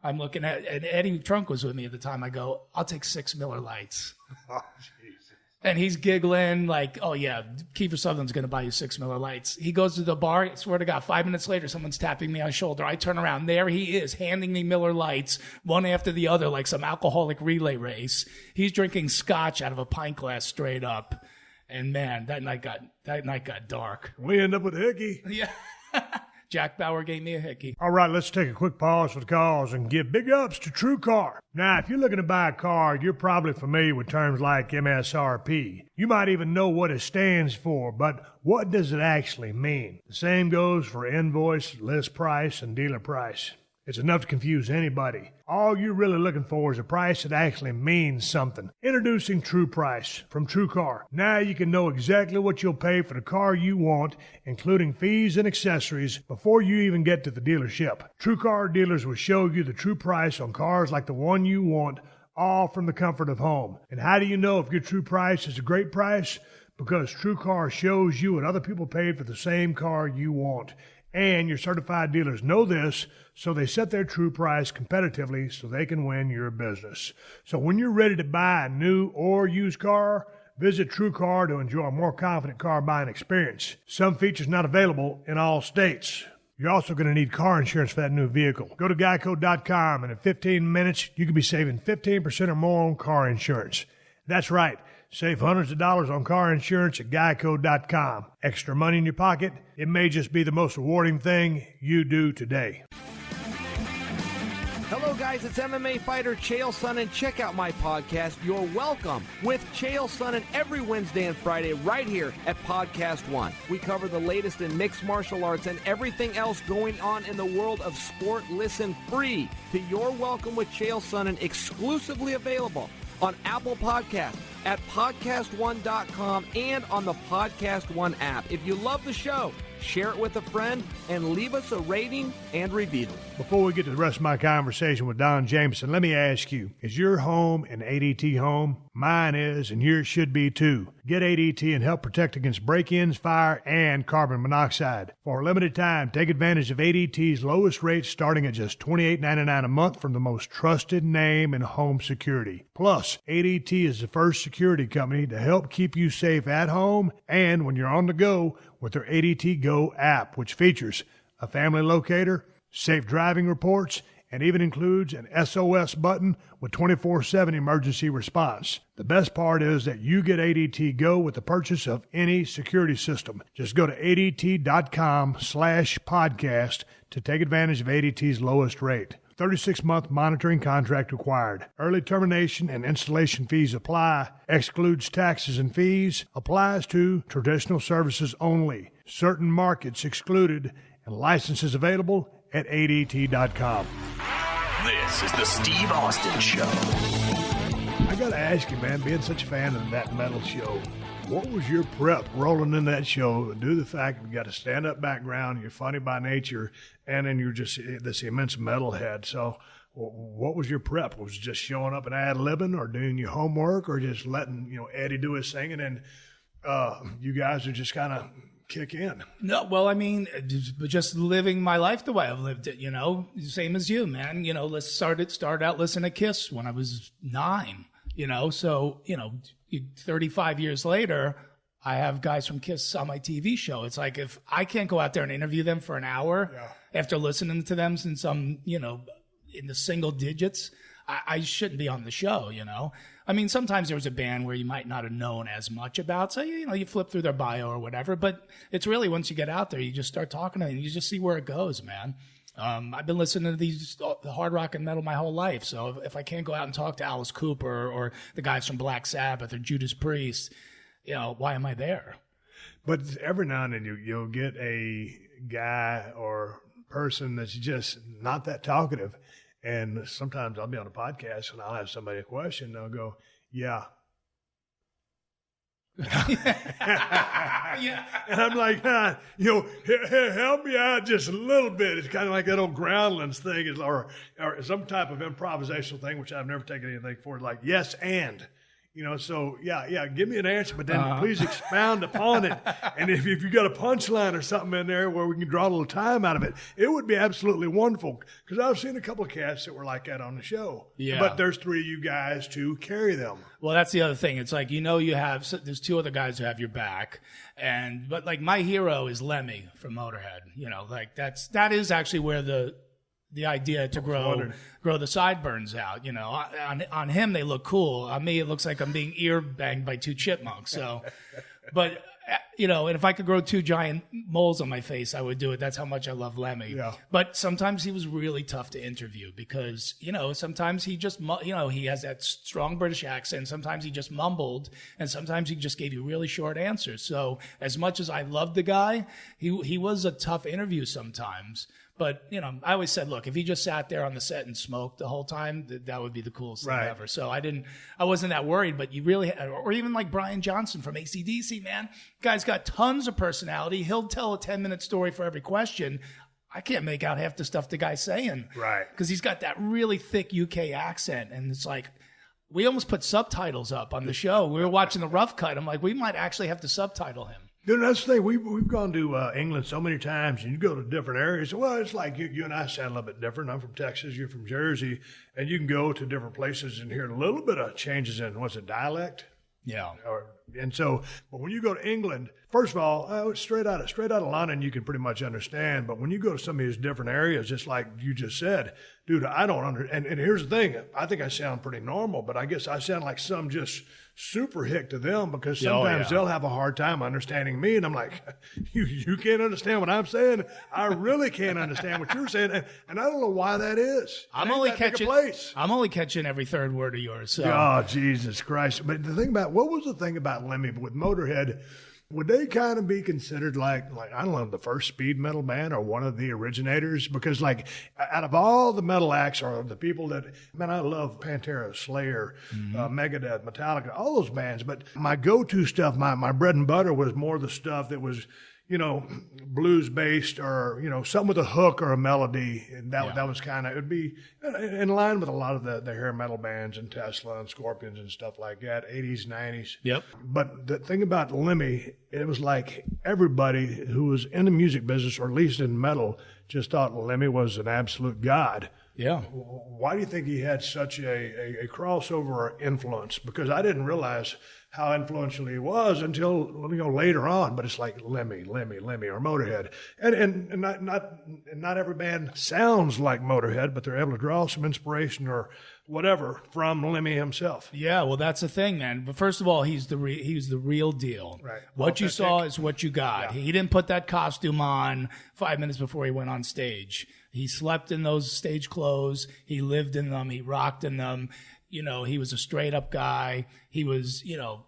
I'm looking at, and Eddie Trunk was with me at the time. I go, I'll take 6 Miller Lights. Oh, Jesus. And he's giggling like, oh yeah, Kiefer Sutherland's going to buy you 6 Miller Lights. He goes to the bar. I swear to God, 5 minutes later, someone's tapping me on the shoulder. I turn around. There he is, handing me Miller Lights, one after the other, like some alcoholic relay race. He's drinking scotch out of a pint glass straight up. And man, that night got dark. We end up with a hickey. Yeah. Jack Bauer gave me a hickey. All right, let's take a quick pause for the calls and give big ups to True Car. Now, if you're looking to buy a car, you're probably familiar with terms like MSRP. You might even know what it stands for, but what does it actually mean? The same goes for invoice, list price, and dealer price. It's enough to confuse anybody. All you're really looking for is a price that actually means something. Introducing True Price from True Car. Now you can know exactly what you'll pay for the car you want, including fees and accessories, before you even get to the dealership. True Car dealers will show you the true price on cars like the one you want, all from the comfort of home. And how do you know if your true price is a great price? Because True Car shows you what other people paid for the same car you want. And your certified dealers know this, so they set their true price competitively so they can win your business. So when you're ready to buy a new or used car, visit True Car to enjoy a more confident car buying experience. Some features not available in all states. You're also going to need car insurance for that new vehicle. Go to geico.com, and in 15 minutes, you could be saving 15% or more on car insurance. That's right. Save hundreds of dollars on car insurance at geico.com. Extra money in your pocket? It may just be the most rewarding thing you do today. Hello, guys. It's MMA fighter Chael Sonnen. Check out my podcast, You're Welcome, with Chael Sonnen every Wednesday and Friday right here at Podcast One. We cover the latest in mixed martial arts and everything else going on in the world of sport. Listen free to You're Welcome with Chael Sonnen, exclusively available on Apple Podcasts, at podcastone.com, and on the Podcast One app. If you love the show, share it with a friend, and leave us a rating and review. Before we get to the rest of my conversation with Don Jamieson, let me ask you, is your home an ADT home? Mine is, and yours should be too. Get ADT and help protect against break-ins, fire, and carbon monoxide. For a limited time, take advantage of ADT's lowest rates starting at just $28.99 a month from the most trusted name in home security. Plus, ADT is the first security company to help keep you safe at home and when you're on the go with their ADT Go app, which features a family locator, safe driving reports, and even includes an SOS button with 24/7 emergency response. The best part is that you get ADT Go with the purchase of any security system. Just go to ADT.com/podcast to take advantage of ADT's lowest rate. 36-month monitoring contract required. Early termination and installation fees apply. Excludes taxes and fees. Applies to traditional services only. Certain markets excluded, and licenses available at ADT.com. This is the Steve Austin Show. I got to ask you, man, being such a fan of that metal show, what was your prep rolling in that show due to the fact that you got a stand-up background, you're funny by nature, and then you're just this immense metalhead? So what was your prep? Was it just showing up and ad-libbing or doing your homework or just letting Eddie do his thing and then you guys are just kind of kick in? No, well, I mean, just living my life the way I've lived it, same as you, man. Let's start out listening to Kiss when I was 9, so, 35 years later, I have guys from Kiss on my TV show. It's like if I can't go out there and interview them for an hour after listening to them since I'm, in the single digits, I shouldn't be on the show, I mean, sometimes there was a band where you might not have known as much about, so, you flip through their bio or whatever, but it's really once you get out there, you just start talking to them and you just see where it goes, man. I've been listening to the hard rock and metal my whole life, so if I can't go out and talk to Alice Cooper or the guys from Black Sabbath or Judas Priest, why am I there? But every now and then you'll get a guy or person that's just not that talkative. And sometimes I'll be on a podcast and I'll have somebody a question and they'll go, yeah. Yeah. And I'm like, help me out just a little bit. It's kind of like that old Groundlings thing or some type of improvisational thing, which I've never taken anything for, like yes and. So give me an answer, but then please expound upon it. And if you got a punchline or something in there where we can draw a little time out of it, it would be absolutely wonderful. Because I've seen a couple of cats that were like that on the show. Yeah. But there's 3 of you guys to carry them. Well, that's the other thing. It's like, there's 2 other guys who have your back. But like my hero is Lemmy from Motorhead. That is actually where the idea to grow the sideburns out, on him they look cool. On me it looks like I'm being ear banged by 2 chipmunks. So, but and if I could grow 2 giant moles on my face, I would do it. That's how much I love Lemmy. Yeah. But sometimes he was really tough to interview because sometimes he just he has that strong British accent. Sometimes he just mumbled, and sometimes he just gave you really short answers. So as much as I loved the guy, he was a tough interview sometimes. But, I always said, look, if he just sat there on the set and smoked the whole time, that would be the coolest thing ever. So I wasn't that worried, but you really, or even like Brian Johnson from AC/DC, man. Guy's got tons of personality. He'll tell a 10-minute story for every question. I can't make out half the stuff the guy's saying. Right. Because he's got that really thick UK accent. And it's like, we almost put subtitles up on the show. We were watching the rough cut. I'm like, we might actually have to subtitle him. Dude, that's the thing. We've gone to England so many times, and you go to different areas. Well, it's like you and I sound a little bit different. I'm from Texas, you're from Jersey, and you can go to different places and hear a little bit of changes in, dialect? Yeah. And so, but when you go to England, first of all, straight out of London, you can pretty much understand. But when you go to some of these different areas, just like you just said, dude, I don't understand. And here's the thing. I think I sound pretty normal, but I guess I sound like some just super hick to them because sometimes they'll have a hard time understanding me. And I'm like, you can't understand what I'm saying. I really can't understand what you're saying. And I don't know why that is. I'm only catching every third word of yours. So. Oh, Jesus Christ. But the thing about, what was the thing about Lemmy with Motorhead? Would they kind of be considered like I don't know, the first speed metal band or one of the originators? Because like out of all the metal acts or the people that, man, I love Pantera, Slayer, Megadeth, Metallica, all those bands. But my go-to stuff, my bread and butter was more the stuff that was, you know, blues based or, you know, something with a hook or a melody. And that was kind of, it would be in line with a lot of the hair metal bands and Tesla and Scorpions and stuff like that, 80s, 90s. Yep. But the thing about Lemmy, it was like everybody who was in the music business, or at least in metal, just thought Lemmy was an absolute god. Yeah. Why do you think he had such a crossover influence? Because I didn't realize how influential he was until, you know, later on. But it's like Lemmy, or Motorhead, and not every band sounds like Motorhead, but they're able to draw some inspiration or whatever from Lemmy himself. Yeah, well, that's the thing, man. But first of all, he's the real deal. Right. What you saw is what you got. Yeah. He didn't put that costume on 5 minutes before he went on stage. He slept in those stage clothes. He lived in them. He rocked in them. You know, he was a straight up guy. He was, you know,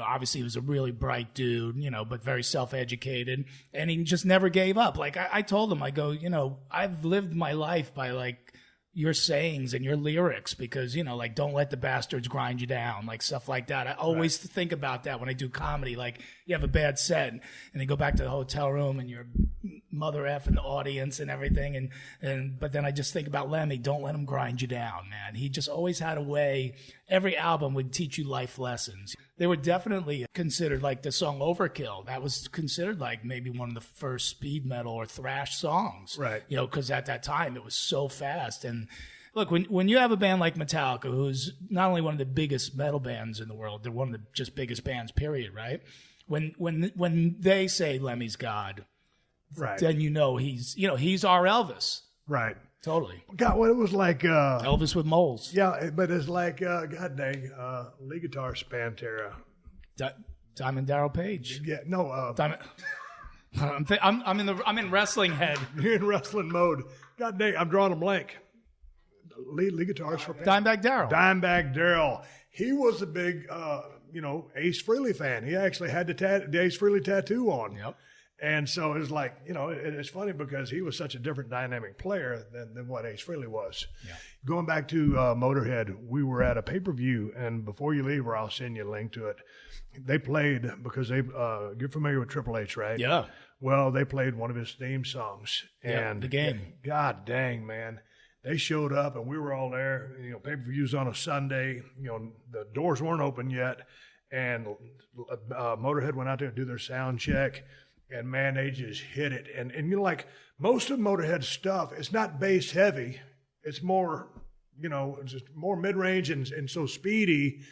obviously he was a really bright dude, you know, but very self-educated. And he just never gave up. Like I told him, I go, you know, I've lived my life by like your sayings and your lyrics because, you know, like, don't let the bastards grind you down, like stuff like that. I always think about that when I do comedy. Like, you have a bad set and then go back to the hotel room and you're mother F in the audience and everything. But then I just think about Lemmy, don't let him grind you down, man. He just always had a way. Every album would teach you life lessons. They were definitely considered like the song Overkill. That was considered like maybe one of the first speed metal or thrash songs. Right. You know, because at that time it was so fast. And look, when you have a band like Metallica, who's not only one of the biggest metal bands in the world, they're one of the just biggest bands, period, right? When they say Lemmy's God, right, then you know he's our Elvis. Right. Totally. God, what it was like... Elvis with moles. Yeah, but it's like, God dang, lead guitar Pantera. Diamond Darrell Page. Yeah, no... Diamond... I'm in wrestling head. You're in wrestling mode. God dang, I'm drawing a blank. Lead guitarist for Dimebag Darrell. Dimebag Darrell. He was a big, Ace Frehley fan. He actually had the Ace Frehley tattoo on. Yep. And so it was like, it's funny because he was such a different dynamic player than what Ace Frehley was. Yeah. Going back to Motorhead, we were at a pay-per-view, and before you leave, or I'll send you a link to it, they played, because you're familiar with Triple H, right? Yeah. Well, they played one of his theme songs. And The Game. God dang, man. They showed up, and we were all there. Pay-per-views on a Sunday. The doors weren't open yet, and Motorhead went out there to do their sound check. And man, they just hit it. And like most of Motorhead's stuff, it's not bass heavy. It's more, it's just more mid-range and so speedy.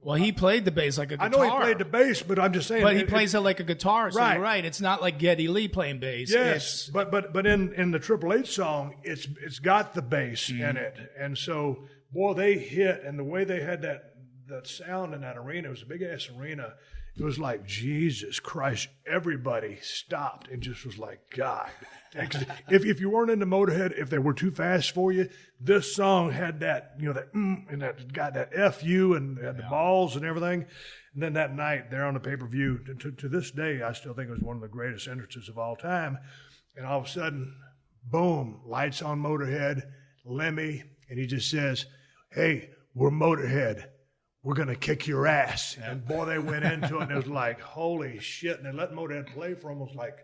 Well, he played the bass like a guitar. I know he played the bass, but I'm just saying. But he plays it like a guitar, so right. You're right. It's not like Geddy Lee playing bass. Yes, but in the Triple H song, it's got the bass in it. And so, boy, they hit. And the way they had that sound in that arena, it was a big-ass arena. It was like, Jesus Christ, everybody stopped and just was like, God. If you weren't into Motorhead, if they were too fast for you, this song had that, and that got that FU and had the balls and everything. And then that night, there on the pay-per-view, to this day, I still think it was one of the greatest entrances of all time. And all of a sudden, boom, lights on Motorhead, Lemmy, and he just says, hey, we're Motorhead. We're going to kick your ass. Yeah. And boy, they went into it, and it was like, holy shit. And they let Motorhead play for almost like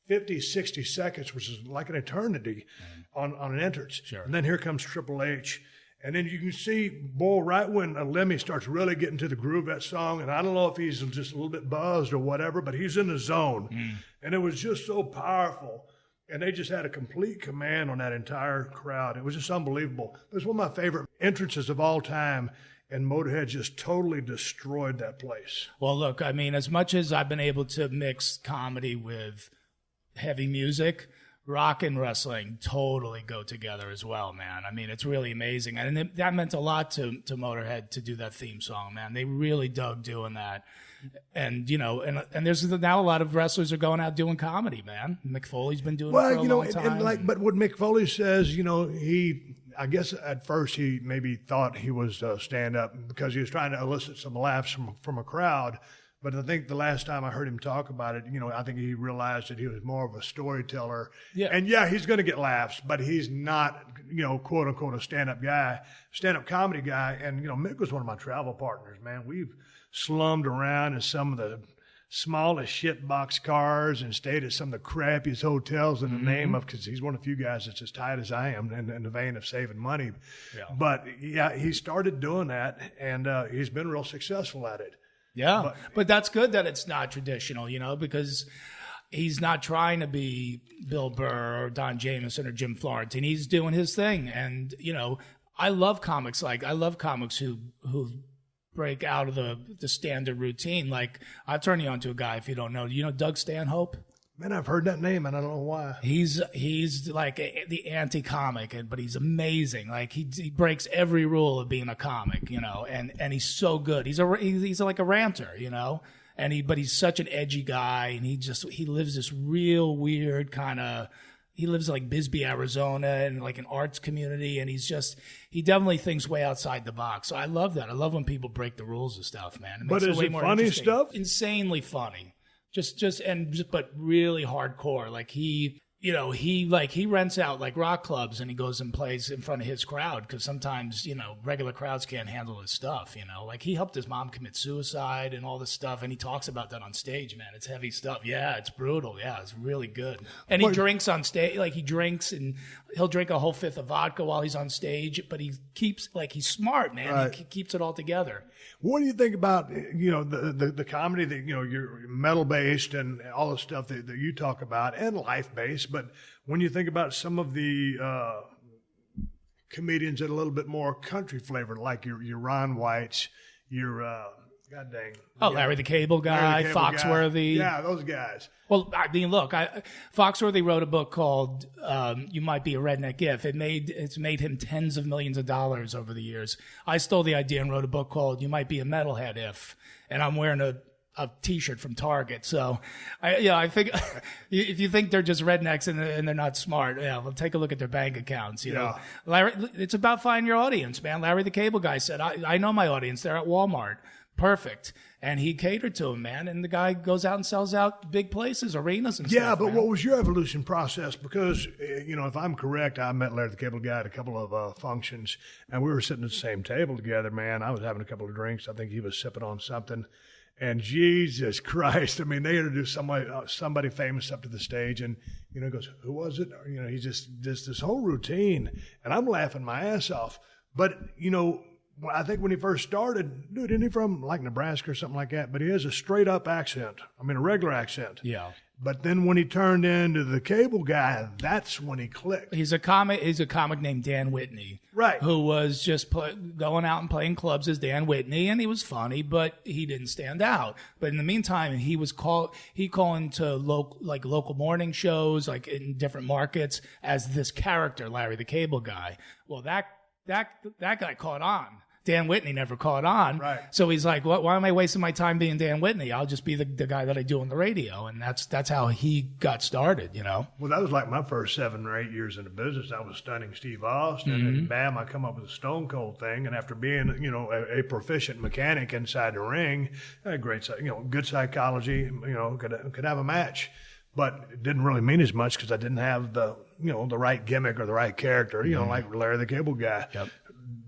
50, 60 seconds, which is like an eternity on an entrance. Sure. And then here comes Triple H. And then you can see, boy, right when Lemmy starts really getting to the groove of that song, and I don't know if he's just a little bit buzzed or whatever, but he's in the zone. And it was just so powerful. And they just had a complete command on that entire crowd. It was just unbelievable. It was one of my favorite entrances of all time. and Motorhead just totally destroyed that place. Well, look, I mean, as much as I've been able to mix comedy with heavy music, rock and wrestling totally go together as well, man. I mean, it's really amazing. And that meant a lot to Motorhead to do that theme song, man. They really dug doing that. And, you know, and there's now a lot of wrestlers are going out doing comedy, man. Mick Foley's been doing it for a long time. But what Mick Foley says, you know, I guess at first he maybe thought he was stand-up because he was trying to elicit some laughs from a crowd. But I think the last time I heard him talk about it, you know, I think he realized that he was more of a storyteller. Yeah. And yeah, he's going to get laughs, but he's not, you know, quote unquote, a stand-up comedy guy. And, you know, Mick was one of my travel partners, man. We've slummed around in some of the smallest shitbox cars and stayed at some of the crappiest hotels in the name of, because he's one of the few guys that's as tight as I am in the vein of saving money. Yeah. But yeah, he started doing that, and he's been real successful at it. Yeah, but that's good that it's not traditional, you know, because he's not trying to be Bill Burr or Don Jamieson or Jim Florentine. He's doing his thing. And, you know, I love comics who break out of the standard routine. Like, I'll turn you on to a guy if you don't know. You know Doug Stanhope? Man, I've heard that name, and I don't know why. He's like the anti-comic, but he's amazing. Like, he breaks every rule of being a comic, you know, and he's so good. He's like a ranter, you know, but he's such an edgy guy, and he lives this real weird kind of. He lives in like Bisbee, Arizona, and like an arts community, and he definitely thinks way outside the box. So I love that. I love when people break the rules of stuff, man. But is it funny stuff? Insanely funny. But really hardcore. Like he rents out like rock clubs and he goes and plays in front of his crowd because sometimes, you know, regular crowds can't handle his stuff, you know. Like he helped his mom commit suicide and all this stuff, and he talks about that on stage, man. It's heavy stuff. Yeah, it's brutal. Yeah, it's really good. And he drinks on stage. Like he drinks and he'll drink a whole fifth of vodka while he's on stage, but he keeps, like, he's smart, man. Right. He keeps it all together. What do you think about, you know, the comedy that, you know, you're metal based and all the stuff that you talk about, and life based? But when you think about some of the comedians that are a little bit more country flavored, like your Ron Whites, your God dang. Larry the Cable Guy, Foxworthy. Guy. Yeah, those guys. Well, I mean, look, Foxworthy wrote a book called "You Might Be a Redneck If." It's made him tens of millions of dollars over the years. I stole the idea and wrote a book called "You Might Be a Metalhead If," and I'm wearing a T-shirt from Target. So, I think if you think they're just rednecks and they're not smart, well, take a look at their bank accounts. You know, Larry, it's about finding your audience, man. Larry the Cable Guy said, "I know my audience. They're at Walmart." Perfect. And he catered to him, man. And the guy goes out and sells out big places, arenas and stuff. Yeah, but man. What was your evolution process? Because, you know, if I'm correct, I met Larry the Cable Guy at a couple of functions, and we were sitting at the same table together, man. I was having a couple of drinks. I think he was sipping on something. And Jesus Christ, I mean, they introduced somebody famous up to the stage, and, you know, he goes, "Who was it?" Or, you know, he's just this whole routine. And I'm laughing my ass off. But, you know, I think when he first started, dude, isn't he from like Nebraska or something like that? But he has a straight up accent. I mean, a regular accent. Yeah. But then when he turned into the Cable Guy, that's when he clicked. He's a comic named Dan Whitney. Right. Who was just going out and playing clubs as Dan Whitney, and he was funny, but he didn't stand out. But in the meantime, he called into local morning shows, like in different markets, as this character, Larry the Cable Guy. Well, that guy caught on. Dan Whitney never caught on. Right. So he's like, why am I wasting my time being Dan Whitney? I'll just be the guy that I do on the radio. And that's how he got started, you know? Well, that was like my first 7 or 8 years in the business. I was stunning Steve Austin, and bam, I come up with a Stone Cold thing. And after being, you know, a proficient mechanic inside the ring, I had great, you know, good psychology, you know, could have a match. But it didn't really mean as much because I didn't have the right gimmick or the right character, you know, like Larry the Cable Guy. Yep.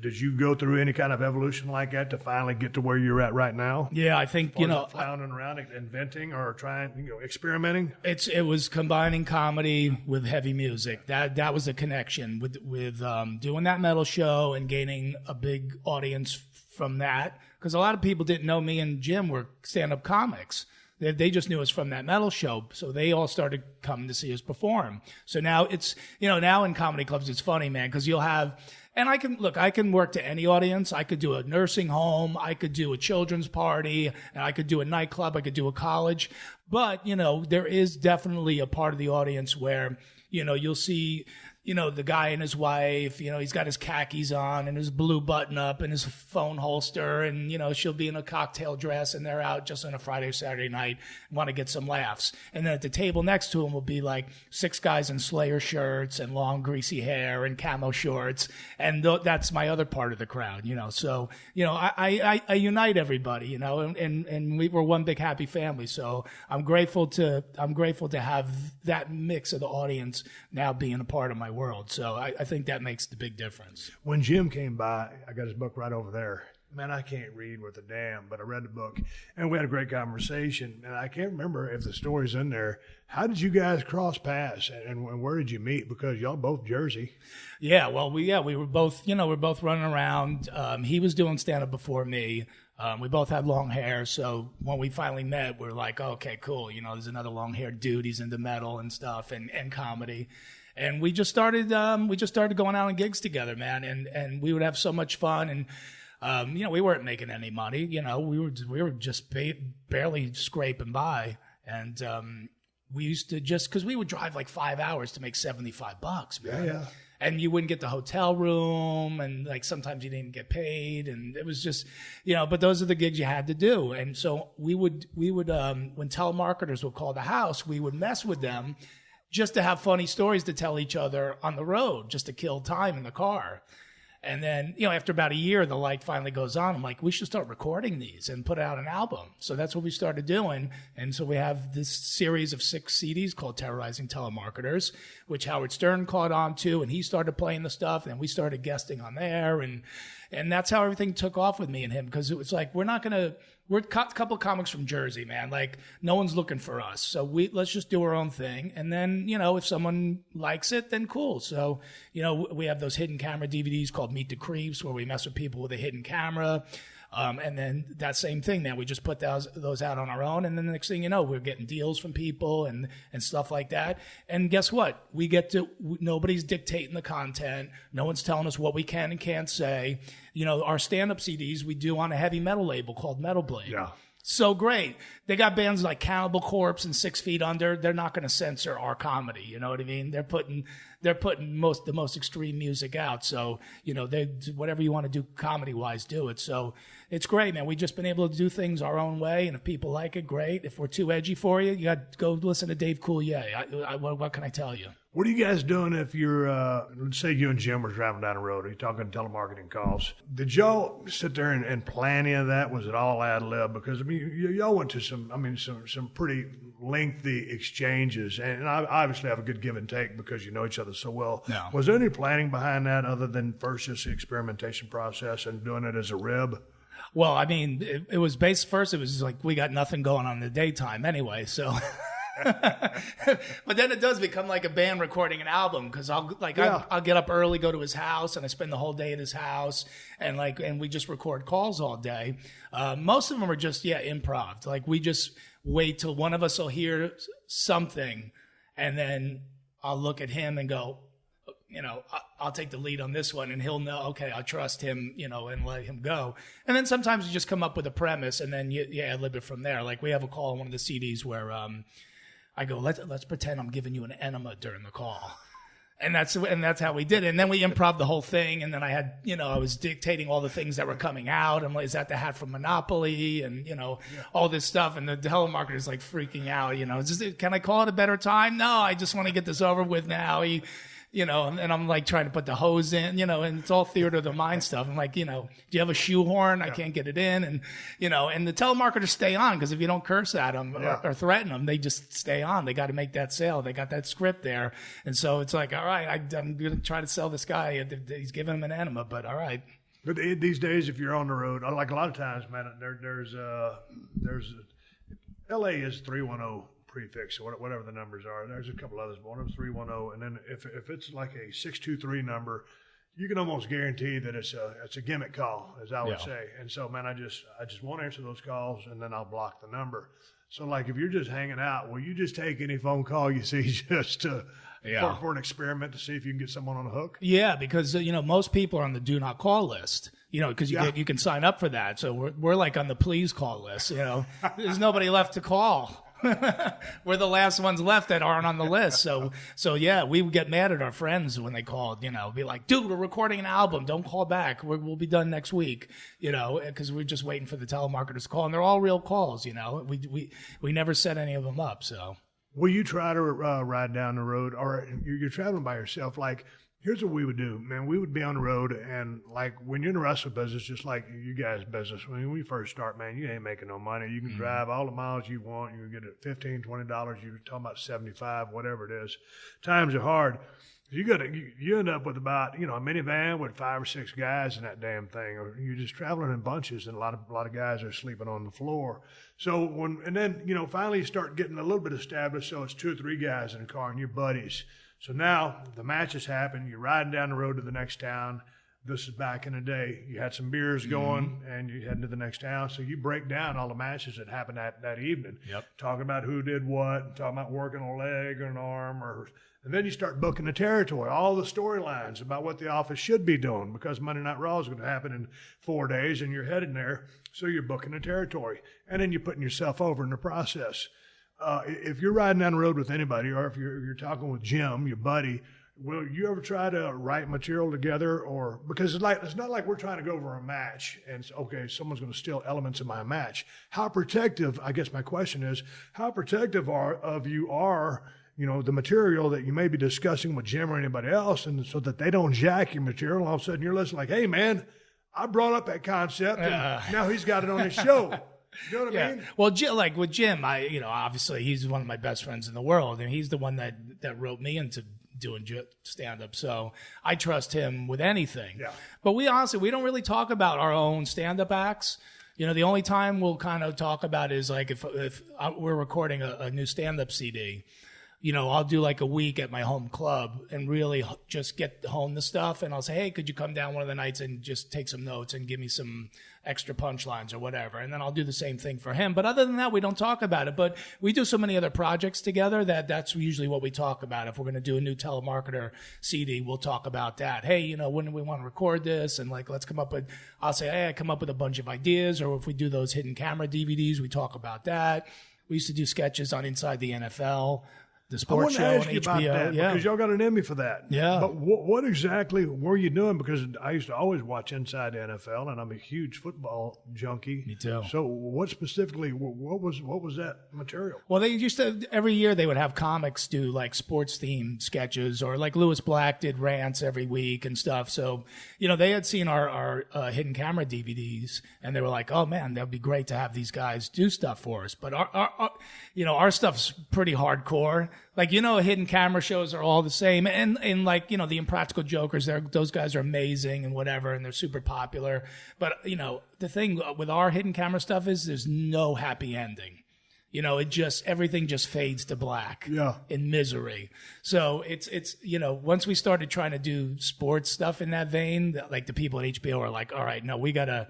Did you go through any kind of evolution like that to finally get to where you're at right now? Yeah, I think, you know, floundering around, inventing or trying, you know, experimenting. It was combining comedy with heavy music. That was the connection with doing that metal show and gaining a big audience from that. Because a lot of people didn't know me and Jim were stand-up comics. They just knew us from that metal show, so they all started coming to see us perform. So now it's, now in comedy clubs, it's funny, man, because you'll have, and I can work to any audience. I could do a nursing home, I could do a children's party, and I could do a nightclub, I could do a college. But, there is definitely a part of the audience where, you'll see, the guy and his wife, he's got his khakis on and his blue button up and his phone holster, and, she'll be in a cocktail dress and they're out just on a Friday or Saturday night and want to get some laughs. And then at the table next to him will be like 6 guys in Slayer shirts and long greasy hair and camo shorts. And that's my other part of the crowd, So, I unite everybody, and we're one big happy family. So I'm grateful to have that mix of the audience now being a part of my world. So I think that makes the big difference. When Jim came by, I got his book right over there. Man, I can't read worth a damn, but I read the book, and we had a great conversation. And I can't remember if the story's in there. How did you guys cross paths, and where did you meet? Because y'all both Jersey. Yeah, well, we were both, we're both running around. He was doing stand-up before me. We both had long hair, so when we finally met, we're like, oh, okay, cool. There's another long-haired dude. He's into metal and stuff and comedy. And we just started going out on gigs together, man. And we would have so much fun. And, we weren't making any money. We were just barely scraping by. And we used to because we would drive like 5 hours to make $75, man. Yeah. And you wouldn't get the hotel room, and like sometimes you didn't get paid, and it was just, but those are the gigs you had to do. And so we would when telemarketers would call the house, we would mess with them just to have funny stories to tell each other on the road, just to kill time in the car. And then, after about a year, the light finally goes on. I'm like, we should start recording these and put out an album. So that's what we started doing. And so we have this series of 6 CDs called Terrorizing Telemarketers, which Howard Stern caught on to, and he started playing the stuff, and we started guesting on there. And that's how everything took off with me and him, because it was like, we're a couple of comics from Jersey, man. Like, no one's looking for us. So let's just do our own thing. And then, if someone likes it, then cool. So, we have those hidden camera DVDs called Meet the Creeps, where we mess with people with a hidden camera. And then that same thing, man, we just put those out on our own. And then the next thing you know, we're getting deals from people and stuff like that. And guess what? Nobody's dictating the content. No one's telling us what we can and can't say. Our stand-up CDs we do on a heavy metal label called Metal Blade. Yeah. So great. They got bands like Cannibal Corpse and 6 Feet Under. They're not going to censor our comedy. You know what I mean? They're putting the most extreme music out. So, they whatever you want to do comedy wise, do it. So it's great, man. We've just been able to do things our own way. And if people like it, great. If we're too edgy for you, you got to go listen to Dave Coulier. What can I tell you? What are you guys doing if you're, let's say you and Jim were driving down the road, are you talking telemarketing calls? Did y'all sit there and plan any of that? Was it all ad lib? Because, y'all went to some pretty lengthy exchanges, and I obviously have a good give and take because you know each other so well. No. Was there any planning behind that other than first just the experimentation process and doing it as a rib? Well, it was based first. It was like we got nothing going on in the daytime anyway, so... But then it does become like a band recording an album, because I'll get up early, go to his house, and I spend the whole day at his house, and we just record calls all day. Most of them are just improv. Like, we just wait till one of us will hear something, and then I'll look at him and go, I'll take the lead on this one, and he'll know, okay, I'll trust him, and let him go. And then sometimes you just come up with a premise, and then you live it from there. Like, we have a call on one of the CDs where I go, let's pretend I'm giving you an enema during the call. And that's how we did it. And then we improv the whole thing. And then I had, I was dictating all the things that were coming out. I'm like, is that the hat from Monopoly? And, all this stuff. And the telemarketer's like freaking out, can I call it a better time? No, I just want to get this over with now. And I'm like trying to put the hose in, and it's all theater of the mind stuff. I'm like, do you have a shoehorn? I can't get it in. And, and the telemarketers stay on, because if you don't curse at them or threaten them, they just stay on. They got to make that sale. They got that script there. And so it's like, all right, I'm going to try to sell this guy. He's giving him an enema, but all right. But these days, if you're on the road, like a lot of times, man, there's LA is 310. Prefix or whatever the numbers are. There's a couple others, but one of them is 310, and then if it's like a 623 number, you can almost guarantee that it's a gimmick call, as I would say. And so, man, I just won't answer those calls, and then I'll block the number. So, like, if you're just hanging out, will you just take any phone call you see just for an experiment to see if you can get someone on the hook? Yeah, because, most people are on the do not call list, because you can sign up for that. So we're like on the please call list, There's nobody left to call. We're the last ones left that aren't on the list. So yeah, we would get mad at our friends when they called, be like, dude, we're recording an album. Don't call back. We'll be done next week, because we're just waiting for the telemarketers to call. And they're all real calls, We never set any of them up, so. Will you try to ride down the road, or you're traveling by yourself? Like, here's what we would do, man. We would be on the road, and like when you're in the wrestling business, just like you guys' business, when we first start, man, you ain't making no money. You can drive all the miles you want. You can get it $15, $20. You're talking about $75, whatever it is. Times are hard. You end up with about, a minivan with 5 or 6 guys in that damn thing, or you're just traveling in bunches, and a lot of guys are sleeping on the floor. So then finally you start getting a little bit established. So it's 2 or 3 guys in the car and you're buddies. So now the matches happen. You're riding down the road to the next town. This is back in the day. You had some beers going and you heading to the next town. So you break down all the matches that happened that evening. Yep. Talking about who did what, talking about working a leg or an arm, and then you start booking the territory, all the storylines about what the office should be doing, because Monday Night Raw is going to happen in 4 days and you're heading there. So you're booking the territory, and then you're putting yourself over in the process. If you're riding down the road with anybody, or if you're talking with Jim, your buddy, will you ever try to write material together? Or because it's not like we're trying to go over a match and someone's going to steal elements of my match. How protective? I guess my question is, how protective of you are the material that you may be discussing with Jim or anybody else, and so that they don't jack your material. And all of a sudden you're listening like, hey man, I brought up that concept and now he's got it on his show. You know what I mean? Well, like with Jim, obviously he's one of my best friends in the world, and he's the one that wrote me into doing stand-up. So I trust him with anything. Yeah. But we don't really talk about our own stand-up acts. The only time we'll kind of talk about is like if we're recording a new stand-up CD. I'll do like a week at my home club and really just hone the stuff. And I'll say, hey, could you come down one of the nights and just take some notes and give me some extra punchlines or whatever. And then I'll do the same thing for him. But other than that, we don't talk about it. But we do so many other projects together that's usually what we talk about. If we're going to do a new telemarketer CD, we'll talk about that. Hey, when do we want to record this? And like, I'll say, hey, I come up with a bunch of ideas. Or if we do those hidden camera DVDs, we talk about that. We used to do sketches on Inside the NFL. The sports show on HBO. About that, because y'all got an Emmy for that. Yeah. But what exactly were you doing? Because I used to always watch Inside the NFL, and I'm a huge football junkie. Me too. So what specifically, what was that material? Well, they used to, every year they would have comics do like sports themed sketches, or like Lewis Black did rants every week and stuff. So, they had seen our hidden camera DVDs, and they were like, oh man, that'd be great to have these guys do stuff for us. But our stuff's pretty hardcore. Like, hidden camera shows are all the same. And like, the Impractical Jokers, those guys are amazing and whatever, and they're super popular. But, the thing with our hidden camera stuff is there's no happy ending. Everything just fades to black. Yeah. In misery. So it's once we started trying to do sports stuff in that vein, like the people at HBO are like, all right, no, we gotta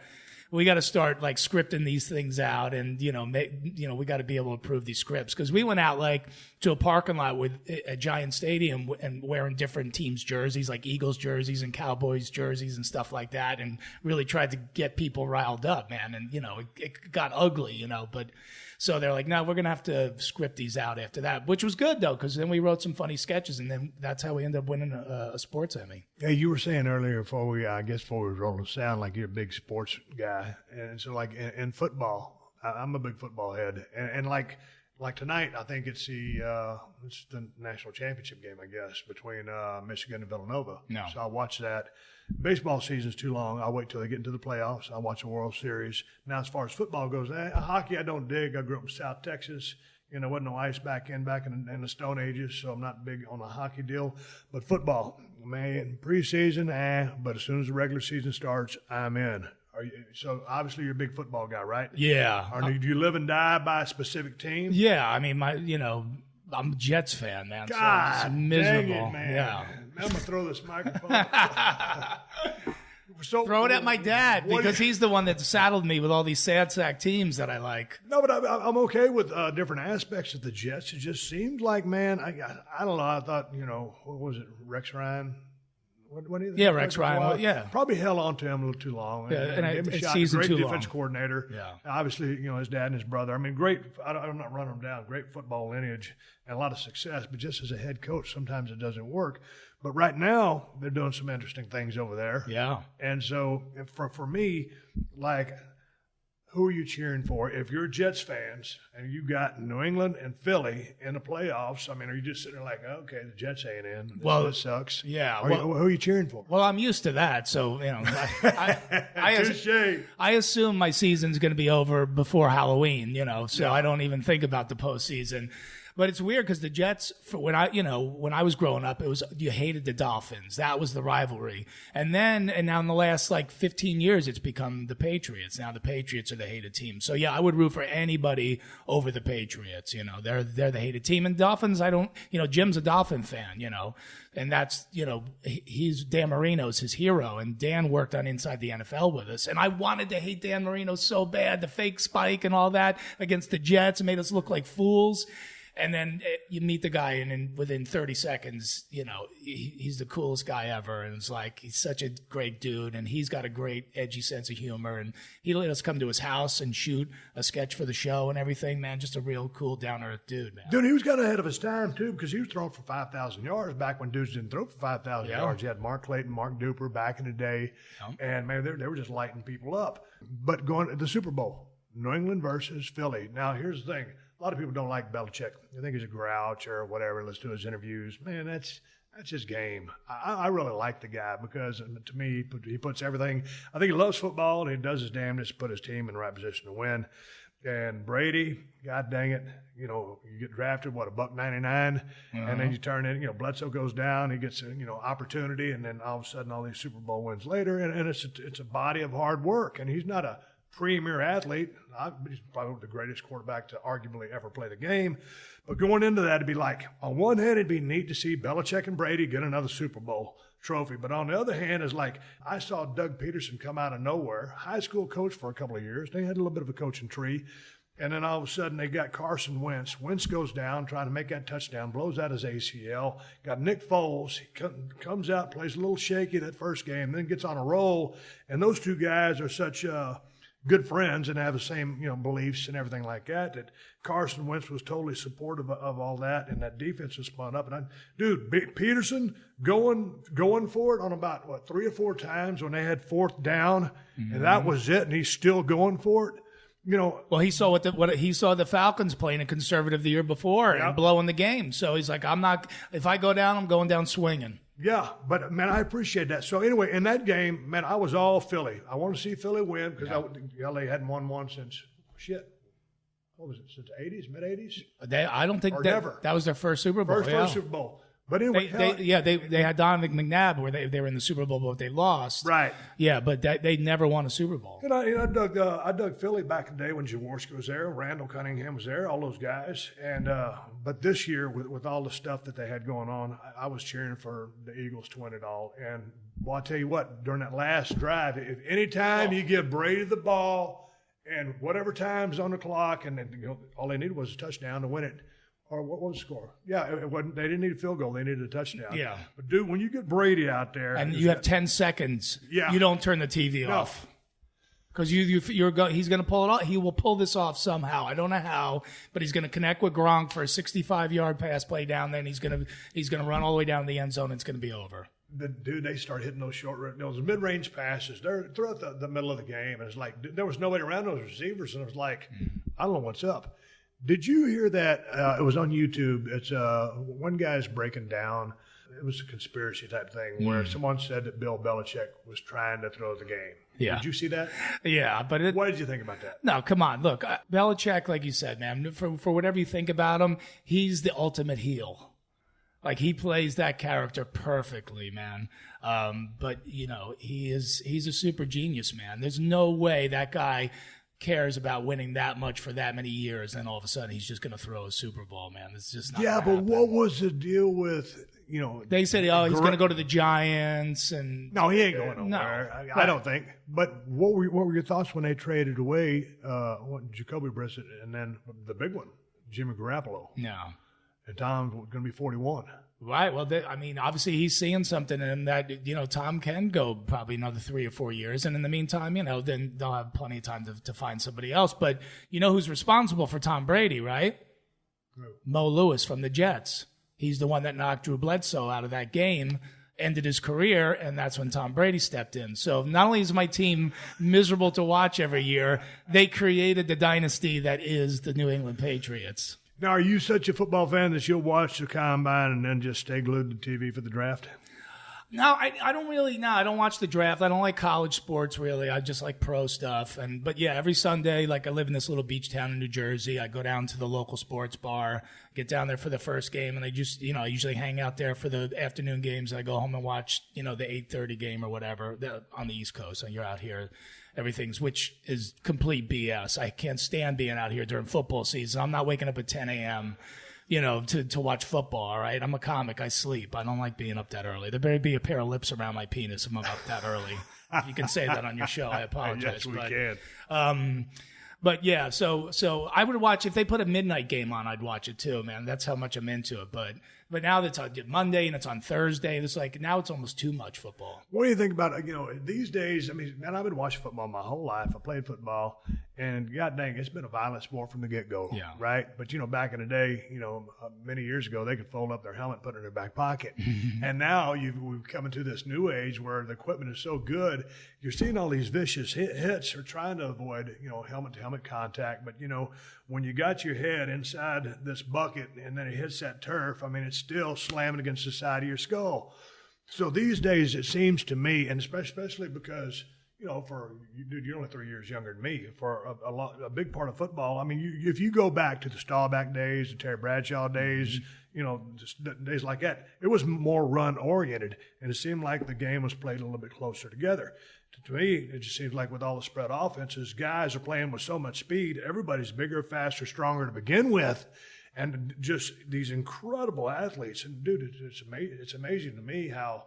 start like scripting these things out, and we got to be able to prove these scripts, because we went out like to a parking lot with a Giant Stadium and wearing different teams' jerseys, like Eagles jerseys and Cowboys jerseys and stuff like that, and really tried to get people riled up, man. And it got ugly, but. So they're like, no, we're going to have to script these out after that, which was good, though, because then we wrote some funny sketches, and then that's how we ended up winning a sports Emmy. Yeah, you were saying earlier before we rolling sound, like you're a big sports guy. And so, like, in football, I'm a big football head. And like tonight, I think it's the national championship game, I guess, between Michigan and Villanova. No. So I'll watch that. Baseball season's too long. I'll wait till they get into the playoffs. I'll watch the World Series. Now, as far as football goes, hockey I don't dig. I grew up in South Texas. Wasn't no ice back in the Stone Ages, so I'm not big on the hockey deal. But football, man, preseason, but as soon as the regular season starts, I'm in. So obviously you're a big football guy, right? Yeah. Do you live and die by a specific team? Yeah, I mean, I'm a Jets fan, man. God, so it's miserable. dang it, man. Yeah. I'm gonna throw this microphone. So, throw it at my dad what- because he's the one that saddled me with all these sad sack teams that I like. No, but I'm okay with different aspects of the Jets. It just seems like, man, I don't know. I thought, what was it, Rex Ryan? What do you think? Yeah, Rex Ryan. Well, yeah. Probably held on to him a little too long. Yeah, and gave him a it's shot. season Great too defense long. coordinator. Yeah. Obviously, his dad and his brother. I mean, great. I'm not running them down. Great football lineage and a lot of success. But just as a head coach, sometimes it doesn't work. But right now, they're doing some interesting things over there. Yeah. And so for me, like, who are you cheering for? If you're Jets fans and you got New England and Philly in the playoffs, I mean, are you just sitting there like, okay, the Jets ain't in. This sucks. Yeah. Who are you cheering for? Well, I'm used to that, so I assume my season's going to be over before Halloween. So I don't even think about the postseason. But it's weird because the Jets, when I was growing up, you hated the Dolphins. That was the rivalry. And now in the last 15 years, it's become the Patriots. Now the Patriots are the hated team. So yeah, I would root for anybody over the Patriots. They're the hated team. And Dolphins, Jim's a Dolphin fan. And that's he's Dan Marino's his hero. And Dan worked on Inside the NFL with us. And I wanted to hate Dan Marino so bad, the fake spike and all that against the Jets made us look like fools. And then you meet the guy, and within 30 seconds, he's the coolest guy ever. And it's like, he's such a great dude, and he's got a great edgy sense of humor. And he let us come to his house and shoot a sketch for the show and everything, man. Just a real cool, down-to-earth dude, man. Dude, he was kind of ahead of his time, too, because he was throwing for 5,000 yards back when dudes didn't throw for 5,000 yards. You had Mark Clayton, Mark Duper back in the day. And, man, they were just lighting people up. But going to the Super Bowl, New England versus Philly. Now, here's the thing. A lot of people don't like Belichick. They think he's a grouch or whatever. Let's do his interviews. Man, that's his game. I really like the guy because, to me, he puts everything. I think he loves football, and he does his damnedest to put his team in the right position to win. And Brady, God dang it, you get drafted, $1.99, and then you turn in, Bledsoe goes down, he gets, opportunity, and then all of a sudden all these Super Bowl wins later, and it's a body of hard work, and he's not a premier athlete. He's probably the greatest quarterback to arguably ever play the game. But going into that, it'd be like, on one hand, it'd be neat to see Belichick and Brady get another Super Bowl trophy. But on the other hand, it's like, I saw Doug Peterson come out of nowhere, high school coach for a couple of years. They had a little bit of a coaching tree. And then all of a sudden, they got Carson Wentz. Wentz goes down, trying to make that touchdown, blows out his ACL. Got Nick Foles. He comes out, plays a little shaky that first game, then gets on a roll. And those two guys are such good friends and have the same, beliefs and everything like that, that Carson Wentz was totally supportive of all that, and that defense was spun up. And Peterson going for it on about, 3 or 4 times when they had fourth down, and that was it, and he's still going for it. Well, he saw what he saw the Falcons playing a conservative the year before and blowing the game. So he's like, if I go down, I'm going down swinging. Yeah, but, man, I appreciate that. So, anyway, in that game, man, I was all Philly. I want to see Philly win because LA hadn't won one since, what was it, since the 80s, mid-80s? I don't think that was their first Super Bowl. First Super Bowl. But anyway, they had Donovan McNabb where they were in the Super Bowl, but they lost. Right. Yeah, but they never won a Super Bowl. And I dug Philly back in the day when Jaworski was there, Randall Cunningham was there, all those guys. And but this year, with all the stuff that they had going on, I was cheering for the Eagles to win it all. And well, I tell you what, during that last drive, if any time you give Brady the ball and whatever time's on the clock, and then, all they needed was a touchdown to win it. Or what was the score? Yeah, it wasn't. They didn't need a field goal. They needed a touchdown. Yeah. But, dude, when you get Brady out there. And you have 10 seconds. Yeah. You don't turn the TV off. Because he's going to pull it off. He will pull this off somehow. I don't know how, but he's going to connect with Gronk for a 65-yard pass play down. Then he's going to run all the way down to the end zone. And it's going to be over. They start hitting those mid-range passes. They're throughout the middle of the game. And it's like there was nobody around those receivers. And it was like, I don't know what's up. Did you hear that? It was on YouTube. It's one guy's breaking down. It was a conspiracy type thing where someone said that Bill Belichick was trying to throw the game. Yeah. Did you see that? Yeah, but what did you think about that? No, come on. Look, Belichick, like you said, man, for whatever you think about him, he's the ultimate heel. Like, he plays that character perfectly, man. But he's a super genius, man. There's no way that guy cares about winning that much for that many years, and all of a sudden he's just going to throw a Super Bowl, man. It's just not but happen. what was the deal with, They said, he's going to go to the Giants. And no, he ain't going nowhere. No. I don't think. But what were your thoughts when they traded away Jacoby Brissett and then the big one, Jimmy Garoppolo? No. And Tom's going to be 41. Right. Well, obviously he's seeing something in him that, Tom can go probably another 3 or 4 years. And in the meantime, then they'll have plenty of time to find somebody else. But you know who's responsible for Tom Brady, right? Who? Mo Lewis from the Jets. He's the one that knocked Drew Bledsoe out of that game, ended his career, and that's when Tom Brady stepped in. So not only is my team miserable to watch every year, they created the dynasty that is the New England Patriots. Now, are you such a football fan that you'll watch the combine and then just stay glued to TV for the draft? No, I don't really. No, I don't watch the draft. I don't like college sports really. I just like pro stuff. But yeah, every Sunday, like I live in this little beach town in New Jersey. I go down to the local sports bar, get down there for the first game, and I just, I usually hang out there for the afternoon games. I go home and watch, the 8:30 game or whatever on the East Coast. And you're out here. Which is complete BS. I can't stand being out here during football season. I'm not waking up at 10 a.m., to watch football, all right? I'm a comic. I sleep. I don't like being up that early. There better be a pair of lips around my penis if I'm up that early. If you can say that on your show, I apologize. Yes, we can. But yeah, so I would watch, if they put a midnight game on, I'd watch it too, man. That's how much I'm into it. But now that's on Monday and it's on Thursday. It's like, now it's almost too much football. What do you think about, these days? I mean, man, I've been watching football my whole life. I played football, and god dang, it's been a violent sport from the get-go, right? But, back in the day, many years ago, they could fold up their helmet, put it in their back pocket. And now we've come into this new age where the equipment is so good, you're seeing all these vicious hits or trying to avoid, helmet-to-helmet contact. But, when you got your head inside this bucket and then it hits that turf, I mean, it's still slamming against the side of your skull. So these days, it seems to me, and especially because, dude, you're only 3 years younger than me, for a big part of football. I mean, if you go back to the Staubach days, the Terry Bradshaw days, days like that, it was more run-oriented, and it seemed like the game was played a little bit closer together. To me, it just seems like with all the spread offenses, guys are playing with so much speed. Everybody's bigger, faster, stronger to begin with, and just these incredible athletes. And, dude, it's amazing to me how,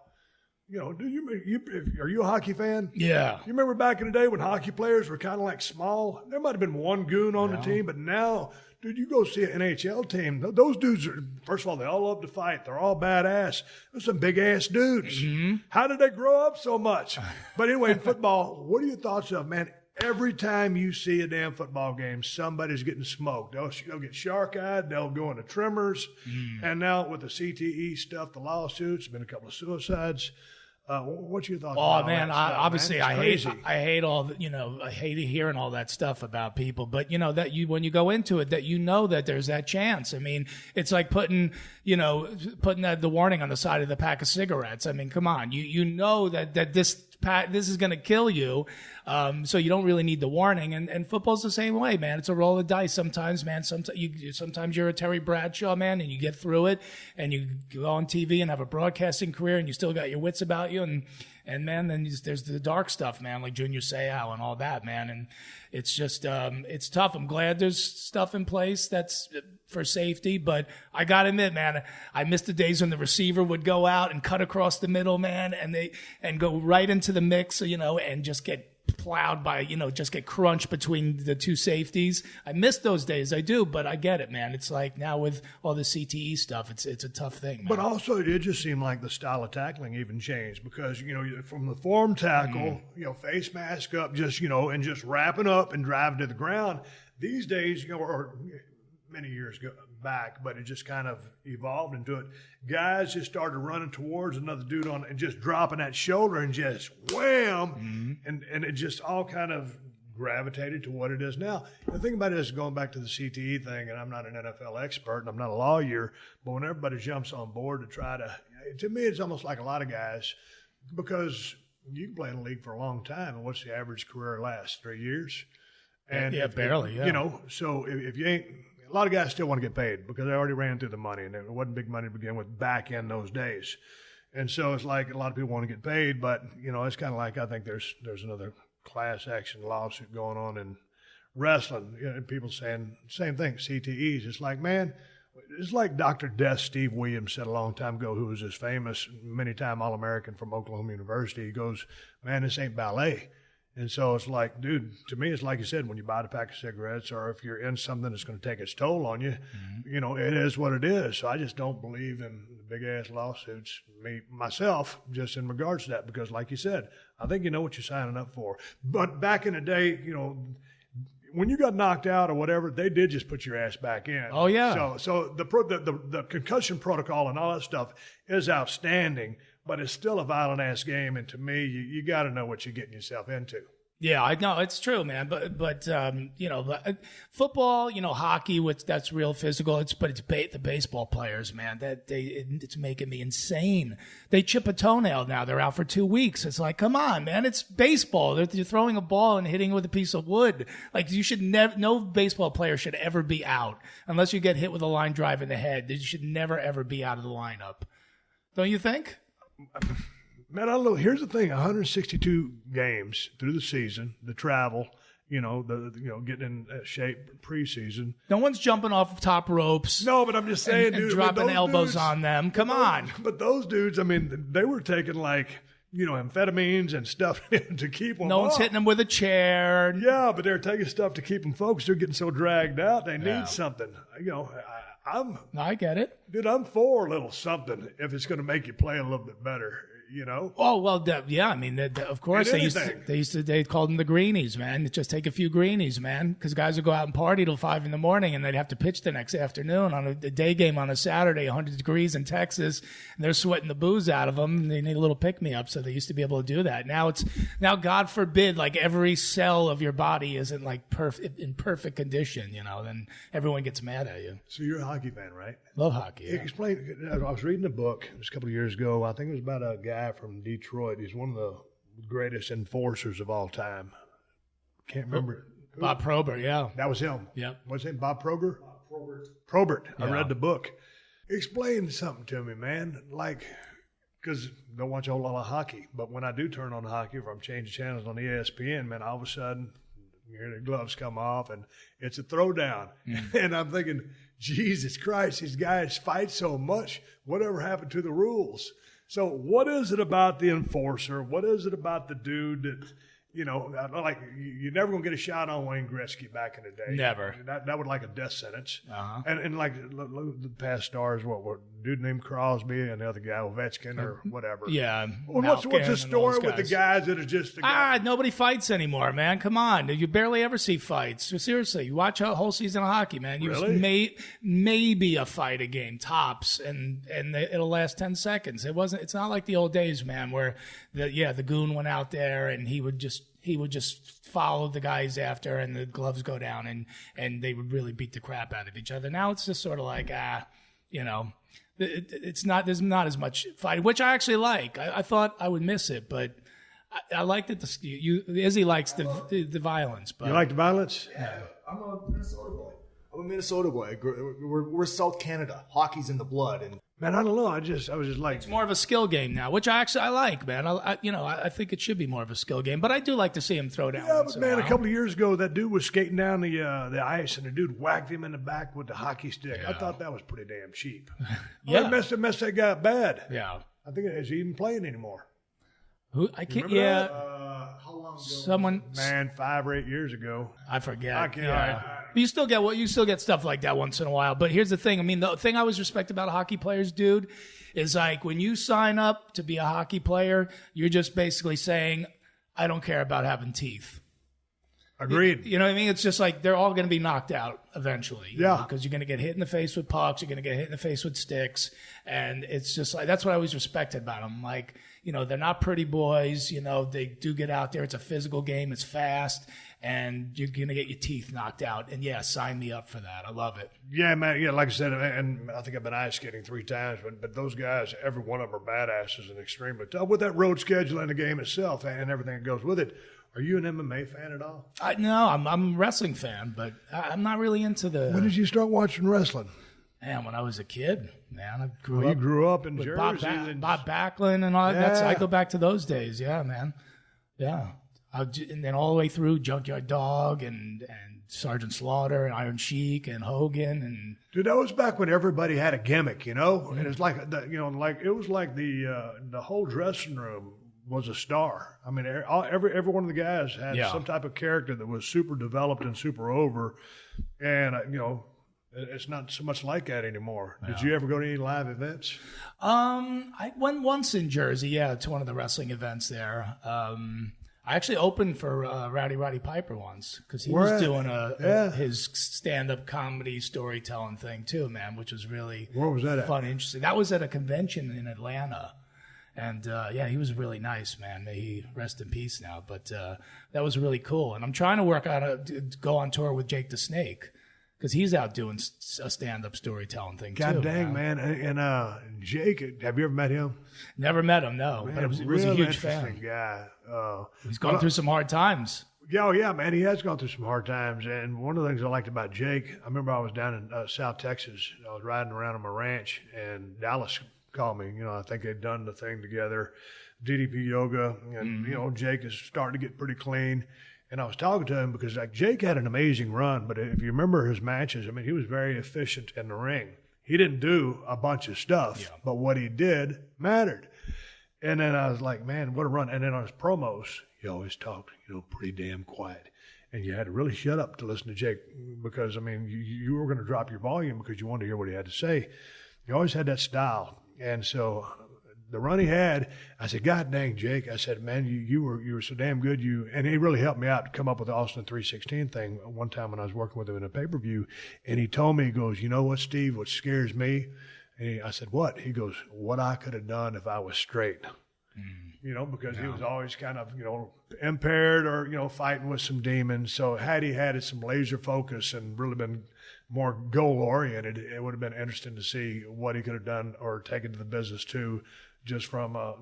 are you a hockey fan? Yeah. You remember back in the day when hockey players were kind of like small? There might have been one goon on the team, but now, dude, you go see an NHL team. Those dudes are, first of all, they all love to fight. They're all badass. Those some big-ass dudes. Mm-hmm. How did they grow up so much? But anyway, in football, what are your thoughts of, man, every time you see a damn football game, somebody's getting smoked. They'll get shark-eyed. They'll go into tremors. And now with the CTE stuff, the lawsuits, been a couple of suicides. What's your thoughts? Oh man, obviously I hate all the, I hate hearing all that stuff about people. But when you go into it, that there's that chance. I mean, it's like putting the warning on the side of the pack of cigarettes. I mean, come on, you know that this is going to kill you. So you don't really need the warning. And football's the same way, man. It's a roll of dice sometimes, man. Sometimes you're a Terry Bradshaw, man, and you get through it, and you go on TV and have a broadcasting career, and you still got your wits about you. And man, then there's the dark stuff, man, like Junior Seau and all that, man. And it's just, it's tough. I'm glad there's stuff in place that's for safety, but I got to admit, man, I miss the days when the receiver would go out and cut across the middle, man, and go right into the mix, and just get plowed by, just get crunched between the two safeties. I miss those days. I do, but I get it, man. It's like now with all the CTE stuff, it's a tough thing, man. But also it just seemed like the style of tackling even changed because, from the form tackle, face mask up, just, and just wrapping up and driving to the ground. These days, or many years back, but it just kind of evolved into it. Guys just started running towards another dude and just dropping that shoulder and just wham, and it just all kind of gravitated to what it is now. The thing about it is, going back to the CTE thing, and I'm not an NFL expert and I'm not a lawyer, but when everybody jumps on board to try to me, it's almost like a lot of guys, because you can play in the league for a long time, and what's the average career last? 3 years? And barely. So if you ain't, a lot of guys still want to get paid because they already ran through the money, and it wasn't big money to begin with back in those days. And so it's like a lot of people want to get paid, but it's kind of like, I think there's another class action lawsuit going on in wrestling, people saying same thing, CTEs. It's like, man, it's like Dr. Death Steve Williams said a long time ago, who was this famous, many-time All-American from Oklahoma University. He goes, man, this ain't ballet. And so it's like, dude, to me, it's like you said, when you buy a pack of cigarettes or if you're in something that's going to take its toll on you, it is what it is. So I just don't believe in big-ass lawsuits, myself, just in regards to that, because like you said, I think you know what you're signing up for. But back in the day, when you got knocked out or whatever, they did just put your ass back in. Oh, yeah. So the concussion protocol and all that stuff is outstanding, but it's still a violent-ass game, and to me, you got to know what you're getting yourself into. Yeah, I know it's true, man. But football, hockey, that's real physical. It's the baseball players, man. It's making me insane. They chip a toenail now. They're out for 2 weeks. It's like, come on, man. It's baseball. You're throwing a ball and hitting it with a piece of wood. Like you should no baseball player should ever be out unless you get hit with a line drive in the head. You should never ever be out of the lineup. Don't you think? Man, I don't know. Here's the thing: 162 games through the season, the travel, getting in shape preseason. No one's jumping off top ropes. No, but I'm just saying, and dude, dropping elbows on them. Come on. But those dudes, I mean, they were taking amphetamines and stuff to keep them. No one's hitting them with a chair. Yeah, but they're taking stuff to keep them focused. They're getting so dragged out. They need something. I get it. Dude, I'm for a little something if it's going to make you play a little bit better. Oh, well, yeah. I mean, of course they called them the greenies, man. Just take a few greenies, man, because guys would go out and party till 5 a.m. and they'd have to pitch the next afternoon on a day game on a Saturday, 100 degrees in Texas, and they're sweating the booze out of them. They need a little pick-me-up, so they used to be able to do that. Now, God forbid, like every cell of your body isn't like in perfect condition, then everyone gets mad at you. So you're a hockey fan, right? Love hockey. Yeah. Explain. I was reading a book. It was a couple of years ago. I think it was about a guy from Detroit. He's one of the greatest enforcers of all time. Can't remember. Bob Probert, yeah. That was him. Yeah. What's his name? Bob Probert? Probert. Yeah. I read the book. Explain something to me, man. Because I don't watch a whole lot of hockey, but when I do turn on the hockey, if I'm changing channels on ESPN, man, all of a sudden you hear the gloves come off and it's a throwdown. And I'm thinking, Jesus Christ, these guys fight so much. Whatever happened to the rules? So what is it about the enforcer? What is it about the dude that, you're never going to get a shot on Wayne Gretzky back in the day. Never. That would like a death sentence. Uh-huh. And like the past stars, what were dude named Crosby and the other guy, Ovechkin or whatever. Yeah. Well, what's the story with the guys that are just the guys? Nobody fights anymore, man. Come on. You barely ever see fights. So seriously, you watch a whole season of hockey, man. Maybe a fight a game, tops, and it'll last 10 seconds. It's not like the old days, man, where the goon went out there and he would just follow the guys after and the gloves go down and they would really beat the crap out of each other. Now it's just sort of like, there's not as much fighting, which I actually like. I thought I would miss it, but I like that Izzy likes the violence. But you like the violence? Yeah. I'm a Minnesota boy. We're South Canada. Hockey's in the blood. And man, I don't know. I was just like, it's more of a skill game now, which I like, man. I think it should be more of a skill game, but I do like to see him throw down. Yeah, but man, a couple of years ago, that dude was skating down the ice, and the dude whacked him in the back with the hockey stick. Yeah. I thought that was pretty damn cheap. Yeah, messed that guy up bad. Yeah, I think is he even playing anymore? Who I can't. Yeah. How long ago? Someone. Man, 5 or 8 years ago. I forget. I can't. Yeah. You still get stuff like that once in a while. But here's the thing. I mean, the thing I always respect about hockey players, dude, is like when you sign up to be a hockey player, you're just basically saying, I don't care about having teeth. Agreed. You know what I mean? It's just like they're all going to be knocked out eventually. Yeah. Because you're going to get hit in the face with pucks. You're going to get hit in the face with sticks. And it's just like, that's what I always respected about them. Like, they're not pretty boys. They do get out there. It's a physical game. It's fast. And you're going to get your teeth knocked out. And, yeah, sign me up for that. I love it. Yeah, man. Yeah, like I said, and I think I've been ice skating 3 times, but those guys, every one of them are badasses and extremely tough. With that road schedule and the game itself and everything that goes with it, are you an MMA fan at all? No, I'm a wrestling fan, but I'm not really into the... When did you start watching wrestling? Man, when I was a kid, man. I grew up in Jersey. Bob Backlund and all that. I go back to those days. Yeah, man. Yeah. And then all the way through Junkyard Dog and Sergeant Slaughter and Iron Sheik and Hogan and dude, that was back when everybody had a gimmick, you know, and it's like it was like the whole dressing room was a star. I mean, every one of the guys had some type of character that was super developed and super over, and it's not so much like that anymore. Did you ever go to any live events? I went once in Jersey, to one of the wrestling events there. I actually opened for Roddy Piper once because he was doing his stand-up comedy storytelling thing too, man, which was really Where was that fun and interesting. That was at a convention in Atlanta. And, he was really nice, man. May he rest in peace now. But that was really cool. And I'm trying to work out to go on tour with Jake the Snake because he's out doing a stand-up storytelling thing, too. God dang, man. And Jake, have you ever met him? Never met him, no. Man, but it was a huge interesting fan. Guy. He's gone through some hard times. Yeah, man. He has gone through some hard times. And one of the things I liked about Jake, I remember I was down in South Texas. I was riding around on my ranch, and Dallas called me. I think they'd done the thing together, DDP yoga, and Jake is starting to get pretty clean. And I was talking to him because Jake had an amazing run, but if you remember his matches, I mean, he was very efficient in the ring. He didn't do a bunch of stuff, but what he did mattered. And then I was like, man, what a run! And then on his promos, he always talked, pretty damn quiet. And you had to really shut up to listen to Jake because, I mean, you were going to drop your volume because you wanted to hear what he had to say. He always had that style. And so the run he had, I said, God dang, Jake. I said, man, you were so damn good. And he really helped me out to come up with the Austin 316 thing one time when I was working with him in a pay-per-view. And he told me, he goes, you know what, Steve, what scares me? And I said, what? He goes, what I could have done if I was straight. Because he was always kind of, impaired or, fighting with some demons. So had he had some laser focus and really been more goal-oriented, it would have been interesting to see what he could have done or taken to the business too, just from a,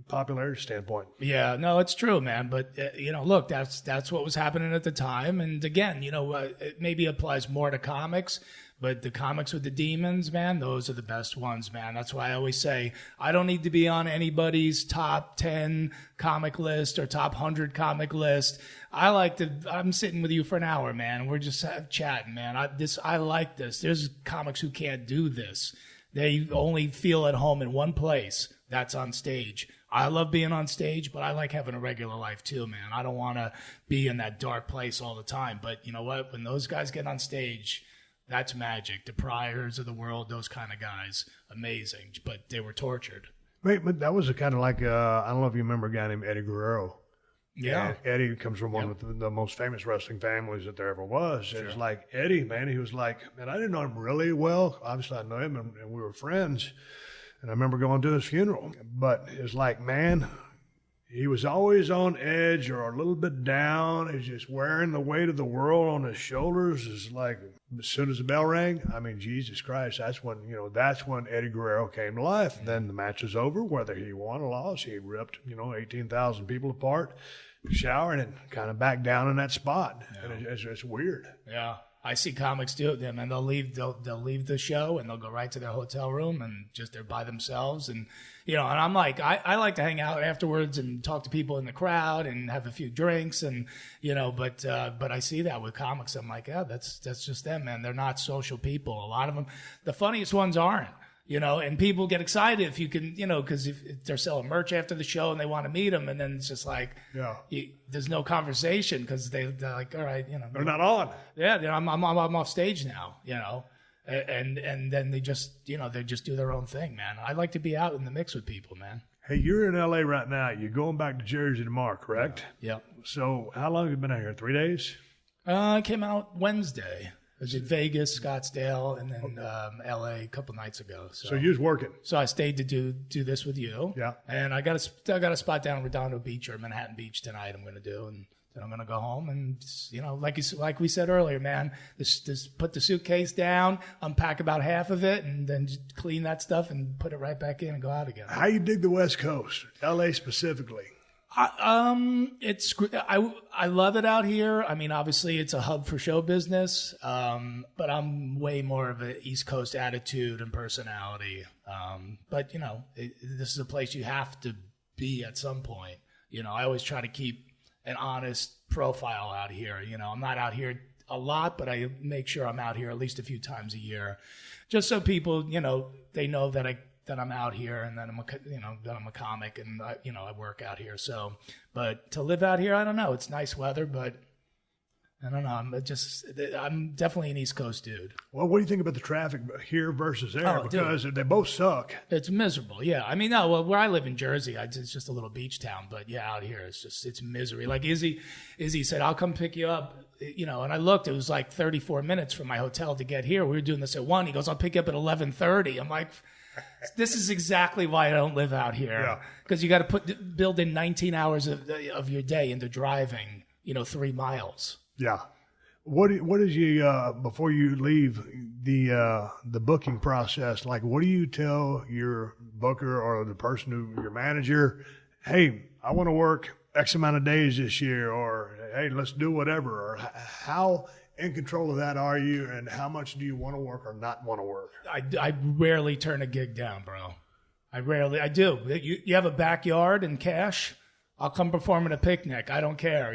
popularity standpoint. Yeah, no, it's true, man. But, look, that's what was happening at the time. And again, it maybe applies more to comics. But the comics with the demons, man, those are the best ones, man. That's why I always say I don't need to be on anybody's top 10 comic list or top 100 comic list. I'm sitting with you for an hour, man. We're just chatting, man. I like this. There's comics who can't do this. They only feel at home in one place. That's on stage. I love being on stage, but I like having a regular life too, man. I don't want to be in that dark place all the time. But you know what? When those guys get on stage, that's magic. The Pryors of the world, those kind of guys, amazing. But they were tortured. Wait, but that was kind of like, I don't know if you remember a guy named Eddie Guerrero. Yeah. And Eddie comes from one of the most famous wrestling families that there ever was. Sure. It's like Eddie, man, he was like, man, I didn't know him really well. Obviously, I know him, and we were friends. And I remember going to his funeral. But it's like, man, he was always on edge or a little bit down. He's just wearing the weight of the world on his shoulders. It's like, as soon as the bell rang, I mean, Jesus Christ, that's when Eddie Guerrero came to life. Mm-hmm. Then the match was over, whether he won or lost. He ripped, 18,000 people apart, showered, and kind of back down in that spot. Yeah. And it's weird. Yeah. I see comics do it, man. They'll leave the show and they'll go right to their hotel room and just they're by themselves. And, and I'm like, I like to hang out afterwards and talk to people in the crowd and have a few drinks and, but I see that with comics. I'm like, yeah, that's just them, man. They're not social people. A lot of them, the funniest ones aren't. And people get excited if you can, because if they're selling merch after the show and they want to meet them, and then it's just like, there's no conversation because they're like, all right, they're not on. Yeah, I'm off stage now, and then they just, they just do their own thing, man. I like to be out in the mix with people, man. Hey, you're in LA right now. You're going back to Jersey tomorrow, correct? Yeah. So how long have you been out here? 3 days? I came out Wednesday. I was in Vegas, Scottsdale, and then L.A. a couple nights ago. So you was working. So I stayed to do this with you. Yeah. And I got a spot down in Redondo Beach or Manhattan Beach tonight I'm going to do. And then I'm going to go home and, like we said earlier, man, just put the suitcase down, unpack about half of it, and then just clean that stuff and put it right back in and go out again. How you dig the West Coast, L.A. specifically? I love it out here. I mean, obviously it's a hub for show business. But I'm way more of an East Coast attitude and personality. But this is a place you have to be at some point. I always try to keep an honest profile out here. You know, I'm not out here a lot, but I make sure I'm out here at least a few times a year, just so people, you know, they know that I'm out here and that I'm a comic and I work out here. So, but to live out here, I don't know. It's nice weather, but I don't know. I'm definitely an East Coast dude. Well, what do you think about the traffic here versus there? Because they both suck. It's miserable. Yeah. I mean, no, well, where I live in Jersey, it's just a little beach town, but yeah, out here, it's misery. Like Izzy said, I'll come pick you up, you know, and I looked, it was like 34 minutes from my hotel to get here. We were doing this at 1. He goes, I'll pick you up at 11:30. I'm like, this is exactly why I don't live out here. Because you got to build in 19 hours of your day into driving, 3 miles. Yeah. What is you before you leave the booking process? Like, what do you tell your booker or the person your manager? Hey, I want to work X amount of days this year, or hey, let's do whatever. Or how in control of that are you, and how much do you want to work or not want to work? I rarely turn a gig down, bro. I do. You have a backyard and cash, I'll come perform at a picnic. I don't care,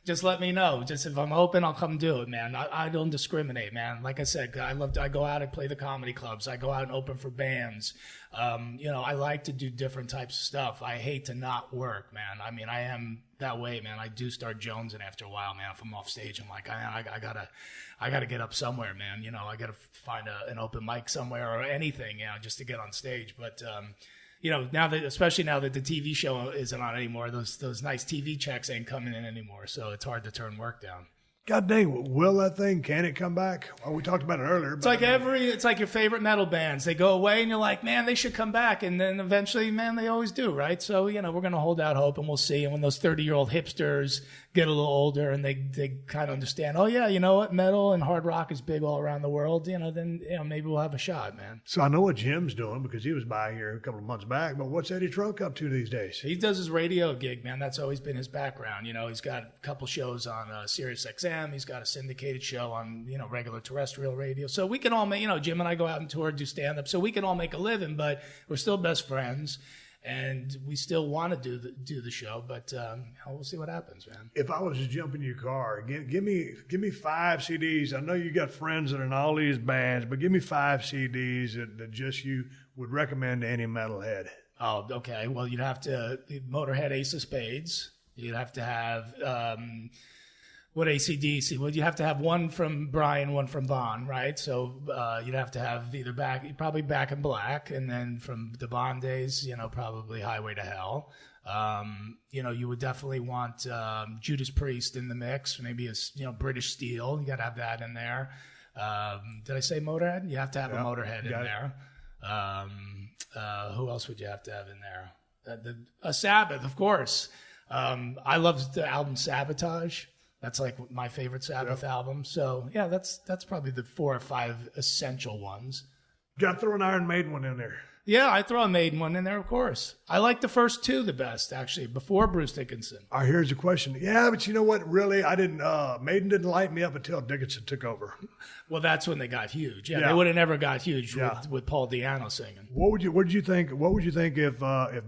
just let me know. Just if I'm open, I'll come do it, man. I don't discriminate, man. Like I said, I go out and play the comedy clubs. I go out and open for bands. I like to do different types of stuff. I hate to not work, man. I mean, I am that way, man. I do start jonesing after a while, man. If I'm off stage, I'm like, I gotta get up somewhere, man. I gotta find an open mic somewhere or anything, just to get on stage. But especially now that the TV show isn't on anymore, those nice TV checks ain't coming in anymore. So it's hard to turn work down. God dang, will that thing, can it come back? Well, we talked about it earlier. It's like your favorite metal bands. They go away and you're like, man, they should come back. And then eventually, man, they always do, right? So, we're going to hold out hope and we'll see. And when those 30-year-old hipsters get a little older and they kind of understand, oh, yeah, you know what? Metal and hard rock is big all around the world, then maybe we'll have a shot, man. So I know what Jim's doing because he was by here a couple of months back. But what's Eddie Trunk up to these days? He does his radio gig, man. That's always been his background. He's got a couple shows on Sirius XM. He's got a syndicated show on, regular terrestrial radio. So we can all make, Jim and I go out and tour, do stand-up. So we can all make a living, but we're still best friends. And we still want to do the show, but we'll see what happens, man. If I was to jump in your car, give me 5 CDs. I know you got friends that are in all these bands, but give me 5 CDs that just you would recommend to any metalhead. Oh, okay. Well, you'd have to Motorhead, Ace of Spades. You'd have to have what AC/DC? Well, you have to have one from Brian, one from Bon, right? So you'd have to have probably Back in Black, and then from the Bon days, probably Highway to Hell. You would definitely want Judas Priest in the mix, maybe British Steel. You got to have that in there. Did I say Motorhead? You have to have a Motorhead in there. Who else would you have to have in there? A Sabbath, of course. I love the album Sabotage. That's like my favorite Sabbath album. So, yeah, that's probably the 4 or 5 essential ones. Got to throw an Iron Maiden one in there. Yeah, I throw a Maiden one in there, of course. I like the first 2 the best, actually, before Bruce Dickinson. All right, here's a question. Yeah, but you know what? Really, Maiden didn't light me up until Dickinson took over. Well, that's when they got huge. Yeah. They would have never got huge with Paul Di'Anno singing. What would you think if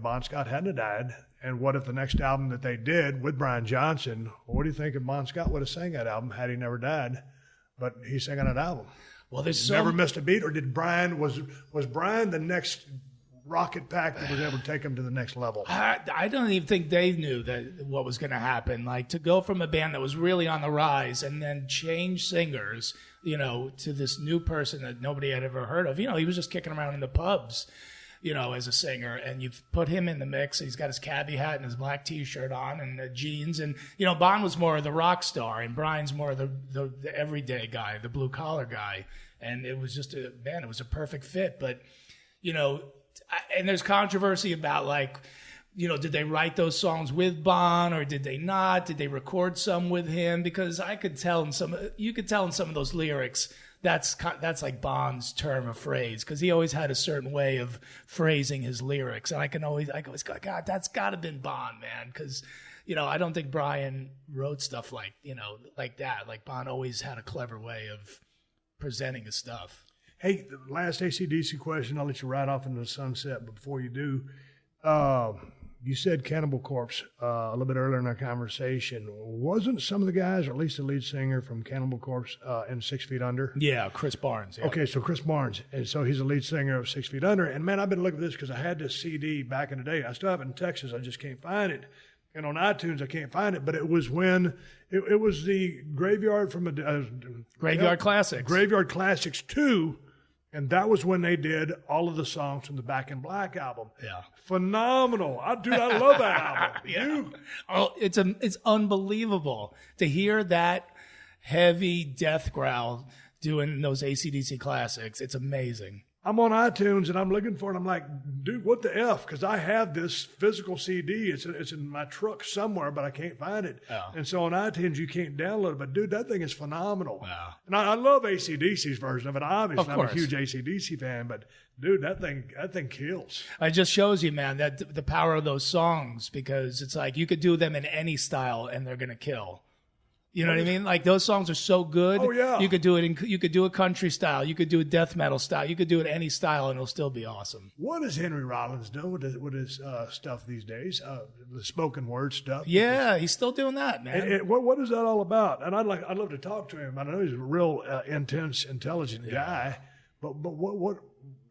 Bon Scott hadn't died? And what if the next album that they did with Brian Johnson, what do you think if Bon Scott would have sang that album had he never died? But he sang on that album. Well, there's never missed a beat, or did Brian was Brian the next rocket pack that was able to take him to the next level? I don't even think they knew what was going to happen. Like, to go from a band that was really on the rise and then change singers, to this new person that nobody had ever heard of. He was just kicking around in the pubs, as a singer, and you put him in the mix. He's got his cabbie hat and his black T-shirt on and jeans. And, Bon was more of the rock star, and Brian's more of the everyday guy, the blue-collar guy. And it was just it was a perfect fit. But, and there's controversy about, like, did they write those songs with Bon or did they not? Did they record some with him? Because you could tell in some of those lyrics that's like Bon's term of phrase, because he always had a certain way of phrasing his lyrics, and I always go, God, that's got to been Bon, man, because I don't think Brian wrote stuff like that. Like, Bon always had a clever way of presenting his stuff. Hey, the last AC/DC question, I'll let you ride off into the sunset, but before you do, you said Cannibal Corpse a little bit earlier in our conversation. Wasn't some of the guys, or at least the lead singer from Cannibal Corpse, in 6 Feet Under? Yeah, Chris Barnes. Yeah. Okay, so Chris Barnes, and so he's the lead singer of 6 Feet Under. And man, I've been looking at this because I had this CD back in the day. I still have it in Texas. I just can't find it. And on iTunes, I can't find it. But it was when it was the Graveyard from Graveyard Classics. Graveyard Classics 2. And that was when they did all of the songs from the Back in Black album. Yeah. Phenomenal. I love that album. Yeah. Dude. Oh, it's unbelievable to hear that heavy death growl doing those AC/DC classics. It's amazing. I'm on iTunes and I'm looking for it. I'm like, dude, what the F? Because I have this physical CD. It's in my truck somewhere, but I can't find it. Oh. And so on iTunes, you can't download it. But, dude, that thing is phenomenal. Wow. And I love AC/DC's version of it. Obviously, Of I'm course. a huge AC/DC fan. But, dude, that thing kills. It just shows you, man, that the power of those songs, because it's like you could do them in any style and they're going to kill. You know what I mean? Like those songs are so good. Oh, yeah. You could do it you could do a country style. You could do a death metal style. You could do it any style and it'll still be awesome. What does Henry Rollins do with his stuff these days? The spoken word stuff. Yeah, he's still doing that, man. What is that all about? And I'd love to talk to him. I know he's a real intense, intelligent guy. But what?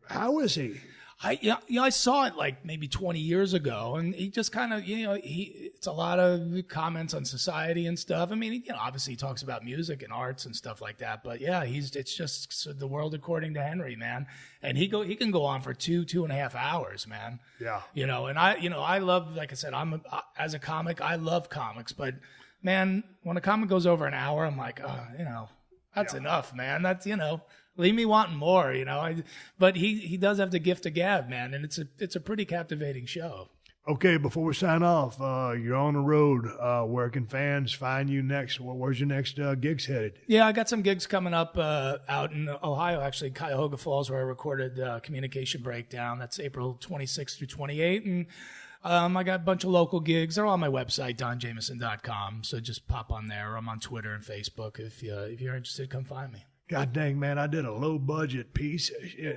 How is he? I saw it like maybe 20 years ago, and he just kind of, it's a lot of comments on society and stuff. I mean, obviously he talks about music and arts and stuff like that, but yeah, it's just the world according to Henry, man. And he can go on for 2.5 hours, man. Yeah. And I love, like I said, as a comic, I love comics, but man, when a comic goes over an hour, I'm like, that's enough, man. That's, leave me wanting more, but he does have the gift of gab, man, and it's a pretty captivating show. Okay, before we sign off, you're on the road. Where can fans find you next? Where's your next gigs headed? Yeah, I got some gigs coming up out in Ohio, actually, Cuyahoga Falls, where I recorded Communication Breakdown. That's April 26th through 28th, and I got a bunch of local gigs. They're on my website, donjamieson.com, so just pop on there. I'm on Twitter and Facebook. If you're interested, come find me. God dang, man, I did a low-budget piece.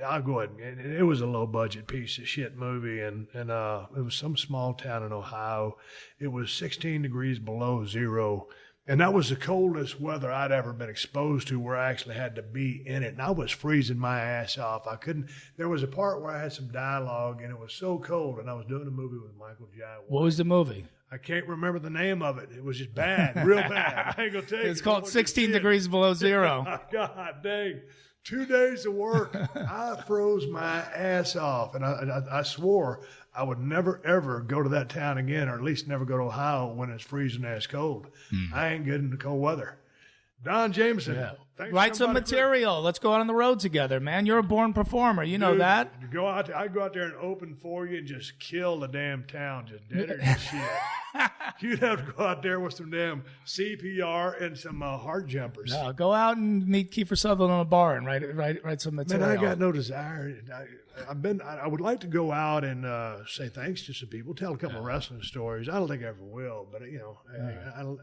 I'll go ahead. It was a low-budget piece of shit movie, and it was some small town in Ohio. It was 16 degrees below zero, and that was the coldest weather I'd ever been exposed to where I actually had to be in it, and I was freezing my ass off. I couldn't. There was a part where I had some dialogue, and it was so cold, and I was doing a movie with Michael Jai. What was the movie? I can't remember the name of it. It was just bad, real bad. I ain't gonna tell you. It's called 16 Degrees Below Zero. God dang. 2 days of work. I froze my ass off. And I swore I would never, ever go to that town again, or at least never go to Ohio when it's freezing ass cold. I ain't good in the cold weather. Don Jamieson. Yeah. Write some material. Let's go out on the road together, man. You're a born performer. You know that. I go out there and open for you and just kill the damn town, just deader than shit. You'd have to go out there with some damn CPR and some hard jumpers. No, go out and meet Kiefer Sutherland on a bar and write some material. Man, I got no desire. I would like to go out and say thanks to some people, tell a couple of wrestling stories. I don't think I ever will, but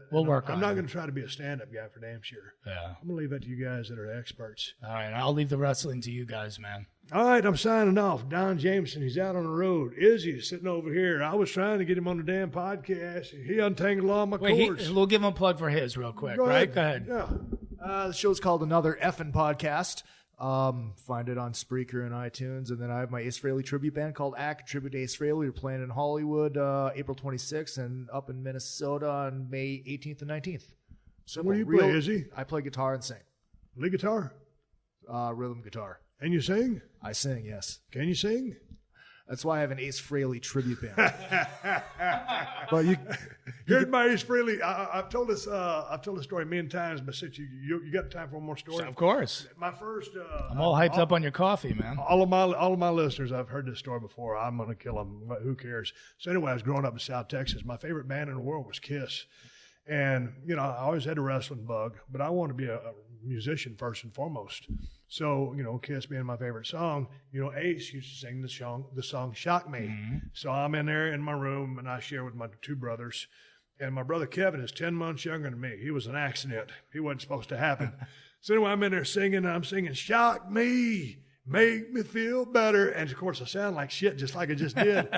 we'll work on it. I'm not going to try to be a stand-up guy for damn sure. Yeah. I'm going to leave that to you guys that are experts. All right, I'll leave the wrestling to you guys, man. All right, I'm signing off. Don Jamieson, he's out on the road. Izzy's sitting over here. I was trying to get him on the damn podcast. He untangled all my cords. We'll give him a plug for his real quick, Go right? ahead. Go ahead. Yeah. The show's called Another Effin' Podcast. Find it on Spreaker and iTunes. And then I have my Ace Frehley tribute band called ACT, tribute to Ace Frehley. We're playing in Hollywood April 26th and up in Minnesota on May 18th and 19th. So what do you play, Izzy? I play guitar and sing. Lead guitar? Rhythm guitar. And you sing? I sing, yes. Can you sing? That's why I have an Ace Frehley tribute band. But Here's my Ace Frehley. I've told this story many times, but since you got time for one more story, Of course. my first. I'm all hyped up on your coffee, man. All of my listeners, I've heard this story before. I'm gonna kill them. Who cares? So anyway, I was growing up in South Texas. My favorite band in the world was Kiss, and I always had a wrestling bug, but I wanted to be a musician first and foremost. So, Kiss being my favorite song, Ace used to sing the song Shock Me. Mm-hmm. So I'm in there in my room, and I share with my two brothers. And my brother Kevin is 10 months younger than me. He was an accident. He wasn't supposed to happen. So anyway, I'm in there singing, and I'm singing, Shock Me, make me feel better. And, of course, I sound like shit just like I just did.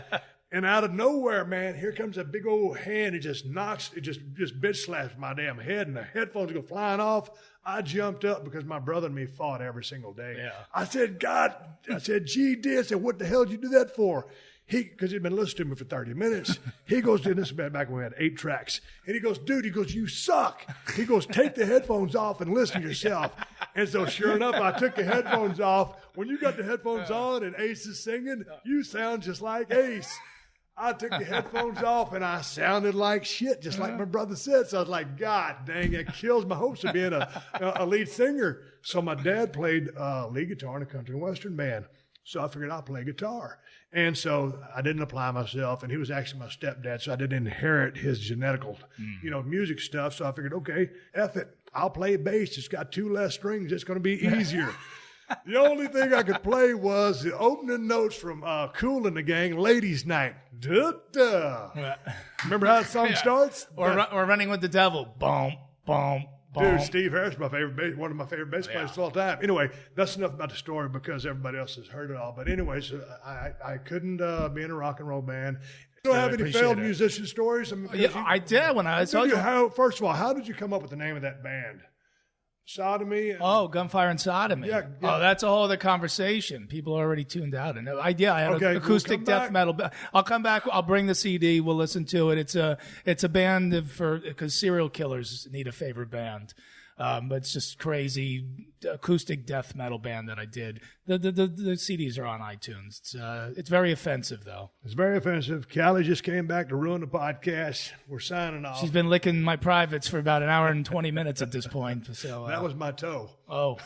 And out of nowhere, man, here comes a big old hand. It just bitch slaps my damn head, and the headphones go flying off. I jumped up because my brother and me fought every single day. Yeah. I said, GD. I said, what the hell did you do that for? Because he'd been listening to me for 30 minutes. He goes, dude, this is back when we had 8 tracks. And he goes, dude, you suck. He goes, take the headphones off and listen to yourself. And so sure enough, I took the headphones off. When you got the headphones on and Ace is singing, you sound just like Ace. I took the headphones off and I sounded like shit, just like my brother said. So I was like, God dang, it kills my hopes of being a lead singer. So my dad played lead guitar in a country and western band. So I figured I'd play guitar. And so I didn't apply myself, and he was actually my stepdad, so I didn't inherit his genetical, music stuff. So I figured, okay, F it. I'll play bass. It's got 2 less strings. It's going to be easier. The only thing I could play was the opening notes from Kool and the Gang, Ladies' Night. Da-da. Remember how the song starts? Or Running with the Devil. Boom, boom. Dude, Steve Harris, one of my favorite bass players of all time. Anyway, that's enough about the story because everybody else has heard it all. But anyways, I couldn't be in a rock and roll band. You don't have any failed musician stories? I did when I saw you. First of all, how did you come up with the name of that band? Sodomy? Gunfire and Sodomy. Yeah. Oh, that's a whole other conversation. People are already tuned out. And I had an acoustic death metal. I'll come back. I'll bring the CD. We'll listen to it. It's a band because serial killers need a favorite band. But it's just crazy acoustic death metal band that I did. The CDs are on iTunes. It's very offensive though. It's very offensive. Callie just came back to ruin the podcast. We're signing off. She's been licking my privates for about an hour and 20 minutes at this point. So that was my toe. Oh.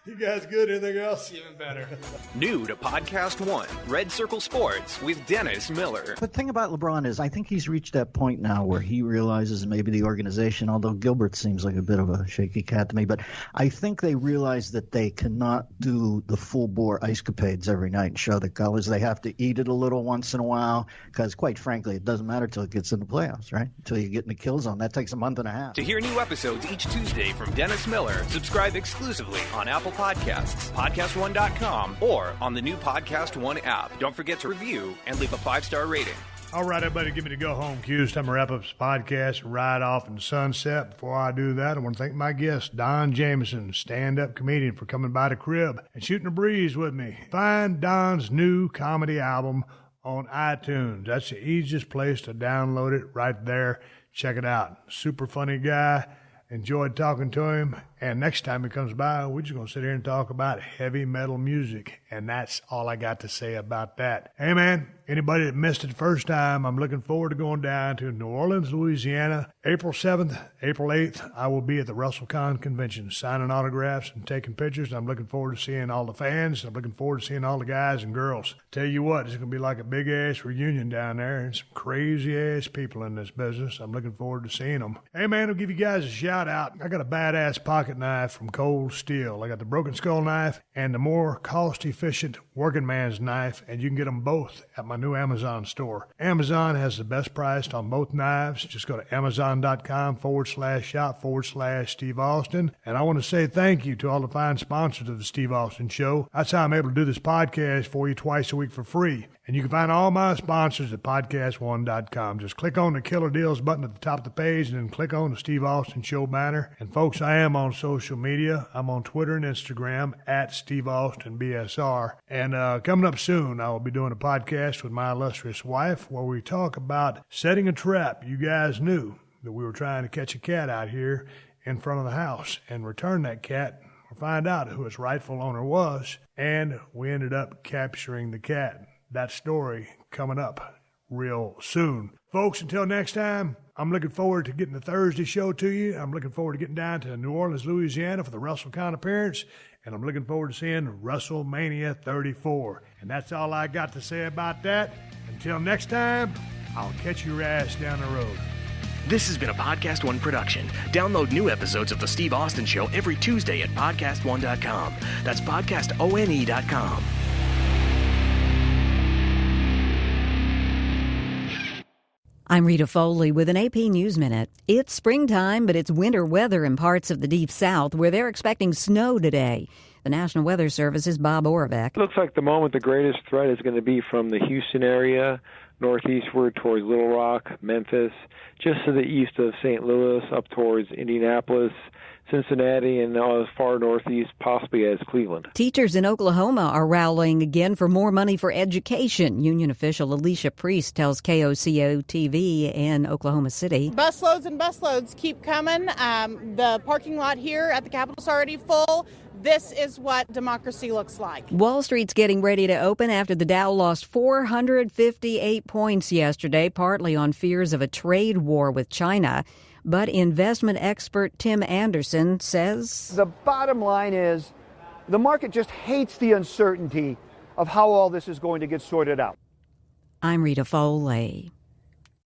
You guys good? Anything else? Even better. New to Podcast One, Red Circle Sports with Dennis Miller. But the thing about LeBron is I think he's reached that point now where he realizes maybe the organization, although Gilbert seems like a bit of a shaky cat to me, but I think they realize that they cannot do the full-bore ice capades every night and show the colors. They have to eat it a little once in a while because, quite frankly, it doesn't matter till it gets in the playoffs, right? Until you get in the kill zone. That takes a month and a half. To hear new episodes each Tuesday from Dennis Miller, subscribe exclusively on Apple Podcasts, PodcastOne.com, or on the new Podcast One app. Don't forget to review and leave a 5-star rating. All right, everybody, give me the go-home cue. It's time to wrap up this podcast and ride off in the sunset. Before I do that, I want to thank my guest, Don Jamieson, stand-up comedian, for coming by the crib and shooting a breeze with me. Find Don's new comedy album on iTunes. That's the easiest place to download it, right there. Check it out. Super funny guy. Enjoyed talking to him. And next time he comes by, we're just going to sit here and talk about heavy metal music. And that's all I got to say about that. Hey, man, anybody that missed it the first time, I'm looking forward to going down to New Orleans, Louisiana. April 7th, April 8th, I will be at the WrestleCon convention signing autographs and taking pictures. I'm looking forward to seeing all the fans. I'm looking forward to seeing all the guys and girls. Tell you what, it's going to be like a big-ass reunion down there. And some crazy-ass people in this business. I'm looking forward to seeing them. Hey, man, I'll give you guys a shout-out. I got a badass pocket knife from Cold Steel. I got the Broken Skull knife and the more cost-efficient working man's knife, and you can get them both at my new Amazon store. Amazon has the best price on both knives. Just go to Amazon.com/shop/Steve Austin. And I want to say thank you to all the fine sponsors of the Steve Austin Show. That's how I'm able to do this podcast for you twice a week for free. And you can find all my sponsors at PodcastOne.com. Just click on the Killer Deals button at the top of the page and then click on the Steve Austin Show banner. And folks, I am on social media. I'm on Twitter and Instagram at Steve Austin BSR. And coming up soon, I will be doing a podcast with my illustrious wife where we talk about setting a trap. You guys knew that we were trying to catch a cat out here in front of the house and return that cat or find out who its rightful owner was. And we ended up capturing the cat. That story coming up real soon. Folks, until next time, I'm looking forward to getting the Thursday show to you. I'm looking forward to getting down to New Orleans, Louisiana for the WrestleCon appearance. And I'm looking forward to seeing WrestleMania 34. And that's all I got to say about that. Until next time, I'll catch your ass down the road. This has been a Podcast One production. Download new episodes of The Steve Austin Show every Tuesday at PodcastOne.com. That's PodcastOne.com. I'm Rita Foley with an AP News Minute. It's springtime, but it's winter weather in parts of the Deep South where they're expecting snow today. The National Weather Service's Bob Orbeck. Looks like the moment the greatest threat is going to be from the Houston area, northeastward towards Little Rock, Memphis, just to the east of St. Louis, up towards Indianapolis, Cincinnati, and as far northeast possibly as Cleveland. Teachers in Oklahoma are rallying again for more money for education. Union official Alicia Priest tells KOCO-TV in Oklahoma City. Busloads and busloads keep coming. The parking lot here at the Capitol's already full. This is what democracy looks like. Wall Street's getting ready to open after the Dow lost 458 points yesterday, partly on fears of a trade war with China. But investment expert Tim Anderson says the bottom line is the market just hates the uncertainty of how all this is going to get sorted out. I'm Rita Foley.